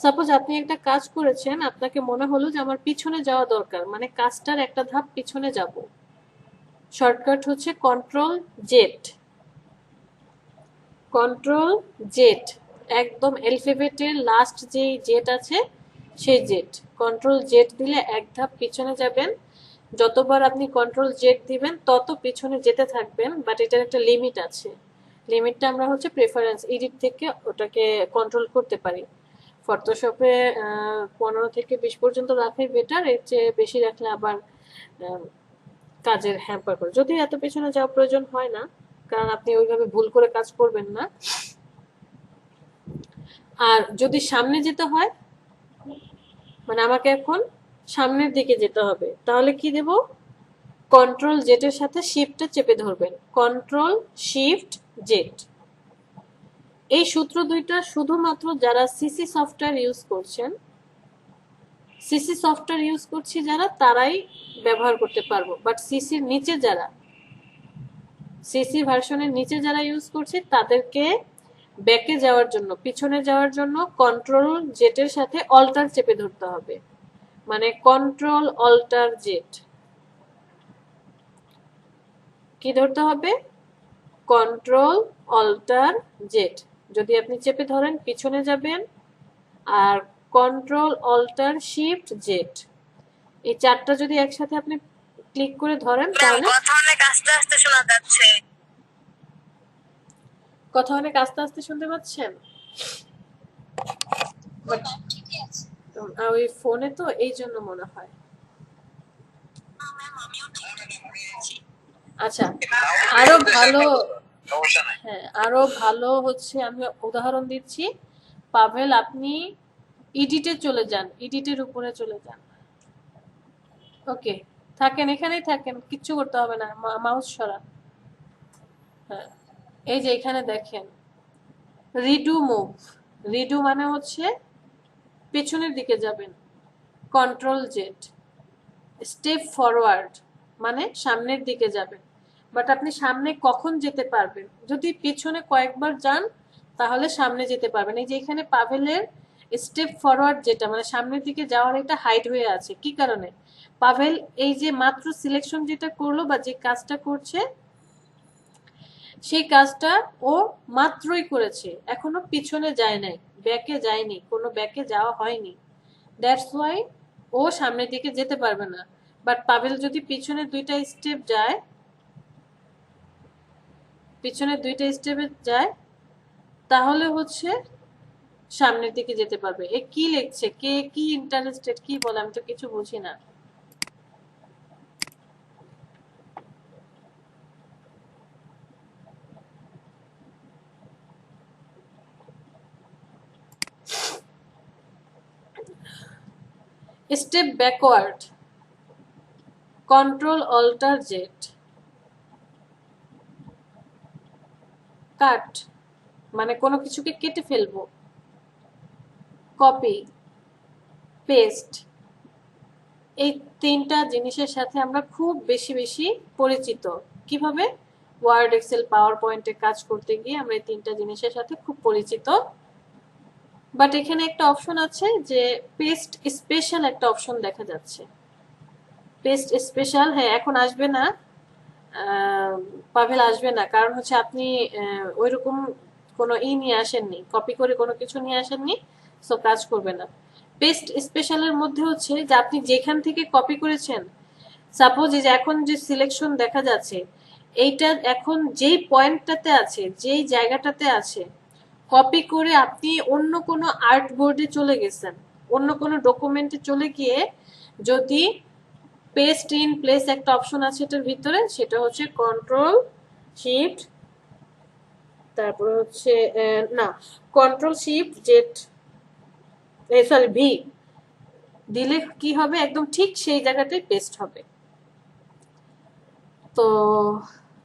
সাপোজ আপনি একটা কাজ করেছেন, আপনাকে মনে হলো যে আমার পিছনে যাওয়া দরকার, মানে কাজটার একটা ধাপ পিছনে যাব, শর্টকাট হচ্ছে কন্ট্রোল জেড। কন্ট্রোল জেড, একদম অ্যালফাবেটের লাস্ট যেই জেড আছে সেই জেড। কন্ট্রোল জেড দিলে এক ধাপ পিছনে যাবেন। যতবার আপনি কন্ট্রোল জেড দিবেন তত পিছনে যেতে থাকবেন, বাট এটার একটা লিমিট আছে। লিমিটটা আমরা হচ্ছে প্রেফারেন্স এডিট থেকে ওটাকে কন্ট্রোল করতে পারি। ফটোশপে 15 থেকে 20 পর্যন্ত রাখাই বেটার, এর চেয়ে বেশি রাখলে আবার কাজের হ্যাম্পার করে। যদি এত পেছনে যাওয়া প্রয়োজন হয় না, কারণ আপনি ওইভাবে ভুল করে কাজ করবেন না। আর যদি সামনে যেতে হয়, মানে আমাকে এখন সামনের দিকে যেতে হবে, তাহলে কি দেব? কন্ট্রোল জেটের সাথে শিফটটা চেপে ধরবেন, কন্ট্রোল শিফট জেট। এই সূত্র দুইটা শুধুমাত্র যারা সিসি সফটওয়্যার ইউজ করছেন, সিসি সফটওয়্যার ইউজ করছি যারা, তারাই ব্যবহার করতে পারবো। বাট সিসির নিচে যারা, সিসি ভার্সনের নিচে যারা ইউজ করছে তাদেরকে ব্যাকে যাওয়ার জন্য, পিছনে যাওয়ার জন্য কন্ট্রোল জেটের সাথে অল্টার চেপে ধরতে হবে, মানে কন্ট্রোল অল্টার জেট। কি ধরতে হবে? Control alter Z. যদি আপনি চেপে ধরেন পিছনে যাবেন, আর কন্ট্রোল অল্টার শিফট জেট, এই চারটা যদি একসাথে আপনি ক্লিক করে ধরেন তাহলে কথা অনেক আস্তে আস্তে শোনা যাচ্ছে। কথা অনেক আস্তে আস্তে শুনতে পাচ্ছেন? ঠিকই আছে। ওই ফোনে তো এই জন্য মনে হয়। আচ্ছা, আরো ভালো, সমস্যা নাই। হ্যাঁ আরো ভালো হচ্ছে, আমি উদাহরণ দিচ্ছি। পাভেল, আপনি এডিটে চলে যান, এডিটের উপরে চলে যান। ওকে, থাকেন এখানেই থাকেন, কিচ্ছু করতে হবে না, মাউস সরান। হ্যাঁ, এই যে এখানে দেখেন রিডু মুভ। রিডু মানে হচ্ছে পেছনের দিকে যাবেন, কন্ট্রোল জেট। স্টেপ ফরওয়ার্ড মানে সামনের দিকে যাবেন। বাট আপনি সামনে কখন যেতে পারবেন? যদি পিছনে কয়েকবার যান তাহলে সামনে যেতে পারবেন। এই যে এখানে পাভেলের স্টেপ ফরওয়ার্ড যেটা মানে সামনের দিকে যাওয়ার, এটা হাইড হয়ে আছে। কি কারণে? পাভেল এই যে মাত্র সিলেকশন যেটা করলো বা যে কাজটা করছে, সেই কাজটা ও মাত্রই করেছে, এখনো পিছনে যায় নাই, ব্যাকে যায়নি, কোনো ব্যাকে যাওয়া হয়নি। দ্যাটস ওয়াই ও সামনের দিকে যেতে পারবে না। বাট পাভেল যদি পিছনে দুইটা স্টেপ যায়, পিছনে দুইটা স্টেপে যায়, তাহলে হচ্ছে সামনের দিকে যেতে পারবে। এ কি লিখছে? কে কি ইন্টারেস্টেড কি বলে? আমি তো কিছু বুঝি না। Step backward, control alter z. Cut মানে কোনো কিছুকে কেটে ফেলবো। কপি, পেস্ট, এই তিনটা জিনিসের সাথে আমরা খুব বেশি পরিচিত। কিভাবে? ওয়ার্ড, এক্সেল, পাওয়ার পয়েন্টে কাজ করতে গিয়ে আমরা এই তিনটা জিনিসের সাথে খুব পরিচিত। বাট এখানে একটা অপশন আছে যে পেস্ট স্পেশাল, একটা অপশন দেখা যাচ্ছে। পেস্ট স্পেশাল, হ্যাঁ এখন আসবে না, পাভেল আসবে না, কারণ হচ্ছে আপনি ওইরকম কোনো নিয়ে আসেননি, কপি করে কোনো কিছু নিয়ে আসেননি, সো কাজ করবে না। পেস্ট স্পেশালের মধ্যে হচ্ছে যে আপনি যেখান থেকে কপি করেছেন, সাপোজ এই যে এখন যে সিলেকশন দেখা যাচ্ছে, এইটা এখন যেই পয়েন্টটাতে আছে, যেই জায়গাটাতে আছে, কপি করে আপনি অন্য কোনো আর্ট বোর্ডে চলে গেছেন, অন্য কোনো ডকুমেন্টে চলে গিয়ে যদি পেস্ট ইন প্লেস একটা অপশন আছে এটার ভিতরে, সেটা হচ্ছে কন্ট্রোল শিফট, তারপর হচ্ছে না, control shift jet, sorry V দিলে কি হবে? একদম ঠিক সেই জায়গাটায় পেস্ট হবে। তো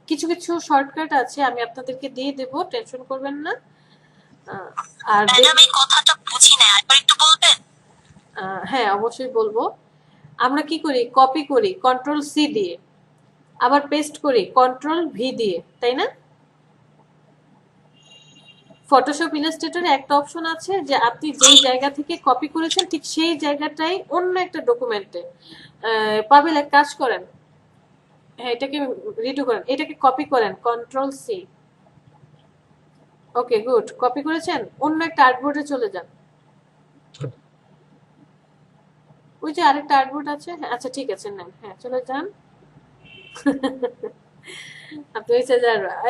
কিছু কিছু শর্টকাট আছে, আমি আপনাদেরকে দিয়ে দেব, টেনশন করবেন না। আর আমি কথাটা বুঝি না, একবার একটু বলবেন? হ্যাঁ অবশ্যই বলবো। আমরা কি করি? কপি করি কন্ট্রোল সি দিয়ে, আবার পেস্ট করি কন্ট্রোল ভি দিয়ে, তাই না? ফটোশপ ইলাস্ট্রেটরে একটা অপশন আছে যে আপনি যেই জায়গা থেকে কপি করেছেন ঠিক সেই জায়গাটাই অন্য একটা ডকুমেন্টে। পাবেল এক কাজ করেন, হ্যাঁ এটাকে রিডু করেন, এটাকে কপি করেন control C. Okay good, copy করেছেন, অন্য একটা আর্টবোর্ডে চলে যান। ওই যে আরেকটা আর্টবোর্ড আছে, হ্যাঁ আচ্ছা ঠিক আছে নেন, হ্যাঁ চলে যান। আপনি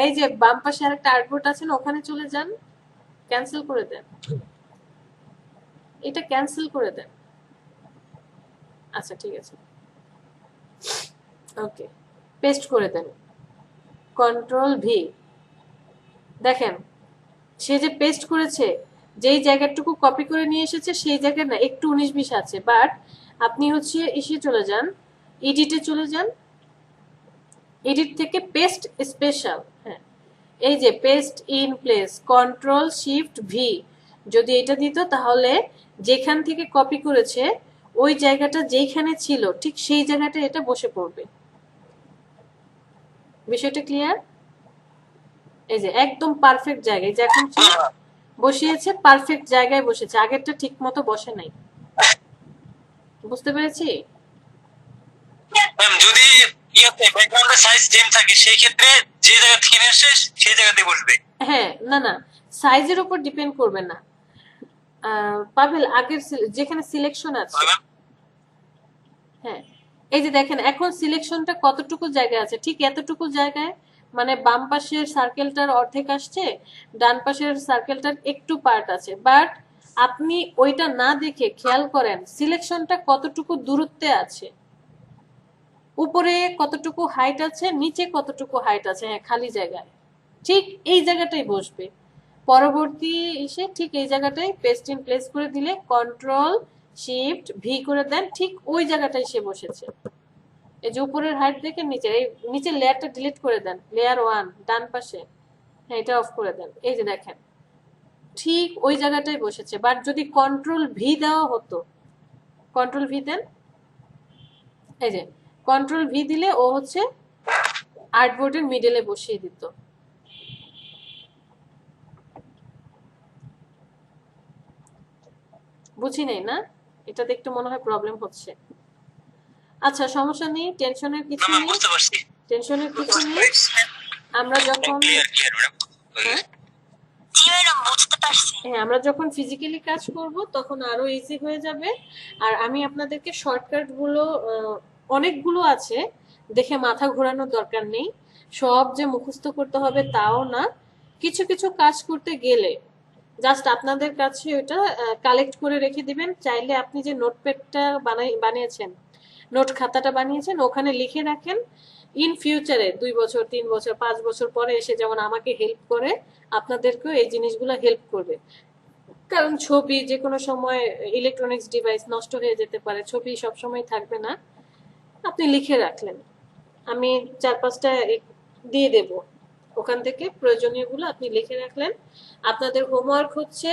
এই যে বাম পাশে আরেকটা আর্টবোর্ড আছে না, ওখানে চলে যান, ক্যান্সেল করে দেন, এটা ক্যান্সেল করে দেন। আচ্ছা ঠিক আছে, ওকে পেস্ট করে দেন কন্ট্রোল ভি। দেখেন সে যে পেস্ট করেছে, যেই জায়গাটুকু কপি করে নিয়ে এসেছে সেই জায়গায় না একটু 19-20 আছে। বাট আপনি হচ্ছে ইসে চলে যান, এডিটে চলে যান, এডিট থেকে পেস্ট স্পেশাল, হ্যাঁ এই যে paste in place, control shift V যদি এটা দিত তাহলে যেখান থেকে কপি করেছে ওই জায়গাটা যেখানে ছিল ঠিক সেই জায়গাটা এটা বসে পড়বে। বিষয়টা ক্লিয়ার? এই যে একদম পারফেক্ট জায়গায়, যে এখন বসিয়েছে পারফেক্ট জায়গায় বসেছে, আগেরটা ঠিক মতো বসে নাই। বুঝতে পেরেছি? ম্যাম যদি ইয়াতে ব্যাকগ্রাউন্ডের সাইজ সেম থাকে সেই ক্ষেত্রে যে জায়গা থেকে নিয়ে আসছে সেই জায়গাতে বসবে। হ্যাঁ না না, সাইজের উপর ডিপেন্ড করবে না পাবেল, আগের যেখানে সিলেকশন আছে, হ্যাঁ এই যে দেখেন এখন সিলেকশনটা কতটুকু জায়গা আছে, ঠিক এতটুকু জায়গায়, মানে বাম পাশের সার্কেলটার অর্ধেক আসছে, ডান পাশের সার্কেলটার একটু পার্ট আছে, বাট আপনি ওইটা না দেখে খেয়াল করেন সিলেকশনটা কতটুকু দূরত্বে আছে, উপরে কতটুকু হাইট আছে, নিচে কতটুকু হাইট আছে, হ্যাঁ খালি জায়গায় ঠিক এই জায়গাটাই বসবে। পরবর্তী এসে ঠিক এই জায়গাটায় পেস্ট ইন প্লেস করে দিলে কন্ট্রোল শিফট ভি করে দেন, ঠিক ওই জায়গাটায় সে বসেছে। এই যে উপরের হাইট দেখে নিচে, এই নিচের লেয়ারটা ডিলিট করে দেন, লেয়ার 1 ডান পাশে, হ্যাঁ এটা অফ করে দেন। এই যে দেখেন ঠিক ওই জায়গাটায় বসেছে, বাট যদি কন্ট্রোল ভি দেওয়া হতো, কন্ট্রোল ভি দেন, এই যে কন্ট্রোল ভি দিলে ও হচ্ছে আর্টবোর্ডের মিডলে বসিয়ে দিত। বুঝি নাই না, এটা দেখতে মনে হয় প্রবলেম হচ্ছে। আচ্ছা সমস্যা নেই, টেনশনের কিছু ম্যাম নেই, বুঝতে পারছি। টেনশনের কিছু নেই। আমরা যখন ক্লিয়ার ক্লিয়ার ম্যাডাম। হ্যাঁ জি ম্যাডাম বুঝতে পারছি। হ্যাঁ আমরা যখন ফিজিক্যালি কাজ করব তখন আরো ইজি হয়ে যাবে। আর আমি আপনাদেরকে শর্টকাট গুলো অনেকগুলো আছে, দেখে মাথা ঘোরানোর দরকার নেই, সব যে মুখস্থ করতে হবে তাও না, কিছু কিছু কাজ করতে গেলে জাস্ট আপনাদের কাছে ওটা কালেক্ট করে রেখে দিবেন। চাইলে আপনি যে নোটপ্যাডটা বানিয়েছেন, নোট খাতাটা বানিয়েছেন, ওখানে লিখে রাখেন। ইন ফিউচারে 2 বছর 3 বছর 5 বছর পরে এসে যেমন আমাকে হেল্প করে, আপনাদেরকেও এই জিনিসগুলো হেল্প করবে। কারণ ছবি যে কোনো সময়, ইলেকট্রনিক্স ডিভাইস নষ্ট হয়ে যেতে পারে, ছবি সব সময় থাকবে না, আপনি লিখে রাখলেন, আমি 4-5টা দিয়ে দেব, ওখান থেকে প্রয়োজনীয়গুলো আপনি লিখে রাখলেন। আপনাদের হোমওয়ার্ক হচ্ছে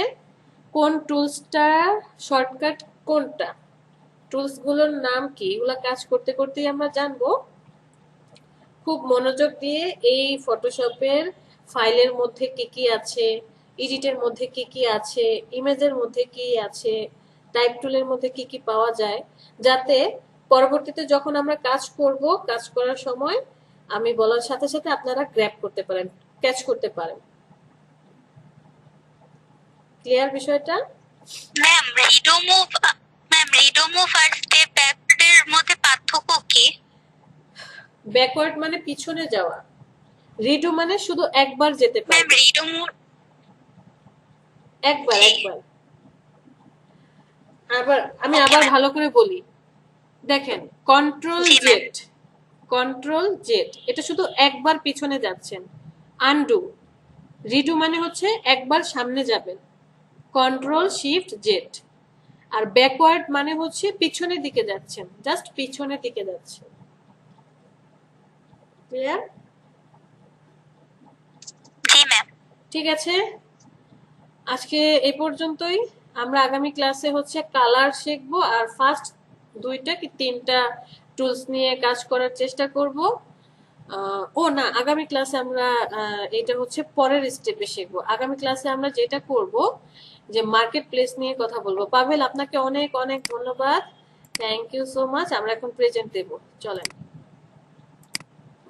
কোন টুলসটা শর্টকাট, কোনটা টুলসগুলোর নাম কি, এগুলো কাজ করতে করতেই আমরা জানবো। খুব মনোযোগ দিয়ে এই ফটোশপের ফাইলের মধ্যে কি কি আছে, এডিটের মধ্যে কি কি আছে, ইমেজের মধ্যে কি আছে, টাইপ টুলের মধ্যে কি কি পাওয়া যায়, যাতে পরবর্তীতে যখন আমরা কাজ করব, কাজ করার সময় আমি বলার সাথে সাথে আপনারা গ্র্যাব করতে পারেন, ক্যাচ করতে পারেন। ক্লিয়ার বিষয়টা? ম্যাম রিডো মুভ আর স্টেপ ব্যাকওয়ার্ডের মধ্যে পার্থক্য কি? ব্যাকওয়ার্ড মানে পিছনে যাওয়া, রিডু মানে শুধু একবার যেতে ম্যাম পারবে, রিডো মুভ একবার একবার। আমি আবার ভালো করে বলি, দেখেন কন্ট্রোল জি, ম্যাম। জেড, কন্ট্রোল জেড এটা শুধু একবার পিছনে যাচ্ছেন। আনডু, রিডু মানে হচ্ছে একবার সামনে যাবেন, কন্ট্রোল শিফট জেড। আর ব্যাকওয়ার্ড মানে হচ্ছে পিছনের দিকে যাচ্ছেন, জাস্ট পিছনের দিকে যাচ্ছেন। ক্লিয়ার? জি ম্যাম। ঠিক আছে, আজকে এই পর্যন্তই। আমরা আগামী ক্লাসে হচ্ছে কালার শিখবো, আর ফার্স্ট 2টা কি 3টা টুলস নিয়ে কাজ করার চেষ্টা করব। ও না, আগামী ক্লাসে আমরা এটা হচ্ছে পরের স্টেপে শিখবো। আগামী ক্লাসে আমরা যেটা করব যে মার্কেট প্লেস নিয়ে কথা বলবো। পাভেল আপনাকে অনেক অনেক ধন্যবাদ, থ্যাংক ইউ সো মাচ। আমরা এখন প্রেজেন্ট দেব, চলেন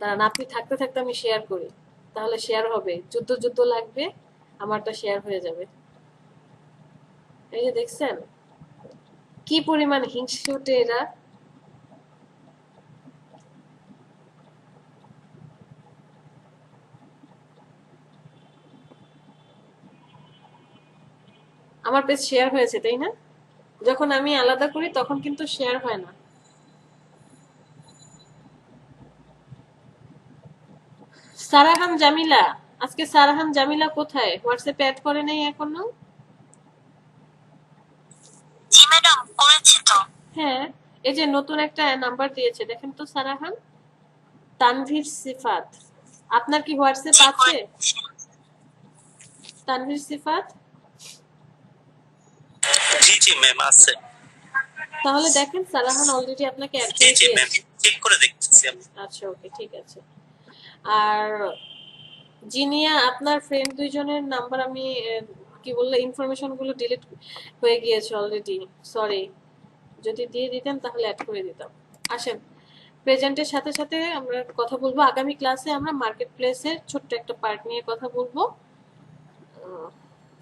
দাঁড়ান, আপনি থাকতে থাকতে আমি শেয়ার করি, তাহলে শেয়ার হবে, যুদ্ধ যুদ্ধ লাগবে, আমারটা শেয়ার হয়ে যাবে। এই যে দেখছেন কি পরিমাণ হিংসুটে এরা। আমার পেজ শেয়ার হয়েছে তাই না? যখন আমি আলাদা করি তখন কিন্তু শেয়ার হয় না। সারাহান জামিলা, আজকে সারাহান জামিলা কোথায়? হোয়াটসঅ্যাপে অ্যাড করে নাই এখনো? জি ম্যাডাম করেছি তো। হ্যাঁ, এই যে নতুন একটা নাম্বার দিয়েছে, দেখেন তো সারাহান। তানভীর সিফাত, আপনার কি হোয়াটসঅ্যাপ আছে? তানভীর সিফাত, জি জি ম্যাম আছে। তাহলে দেখেন সালাহান অলরেডি আপনাকে অ্যাড জি করে জি ম্যাম, দিয়েছে। চেক করে দেখতেছি আমি। আচ্ছা ওকে, ঠিক আছে। আর জিনিয়া, আপনার ফ্রেন্ড দুইজনের নাম্বার আমি কি বললে ইনফরমেশন গুলো ডিলিট হয়ে গিয়েছে অলরেডি, সরি। যদি দিয়ে দিতেন তাহলে অ্যাড করে দিতাম। আসেন, প্রেজেন্টের সাথে সাথে আমরা কথা বলবো। আগামী ক্লাসে আমরা মার্কেট প্লেসের ছোট্ট একটা পার্ট নিয়ে কথা বলবো।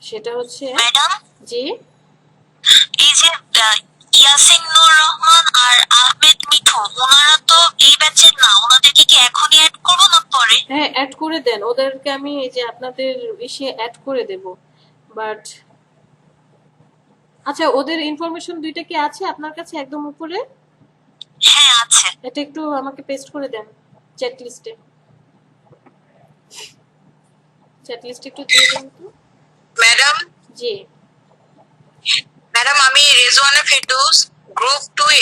সেটা হচ্ছে, ম্যাডাম, জি এই যে ইয়াসিন নূর রহমান আর আহমেদ মিঠু, ওনারা তো এই ব্যাচের না, ওনাদেরকে কি এখনই অ্যাড করবো না পরে? হ্যাঁ, অ্যাড করে দেন ওদেরকে, আমি এই যে আপনাদের ইসে অ্যাড করে দেব। বাট আচ্ছা, ওদের ইনফরমেশন দুইটা কি আছে আপনার কাছে একদম উপরে? হ্যাঁ আছে। এটা একটু আমাকে পেস্ট করে দেন চ্যাট লিস্টে। চ্যাট লিস্টে একটু দিয়ে দেন তো। ম্যাডাম, জি ম্যাডাম আমি রেজওয়ানা ফেরদৌস, গ্রুপ 2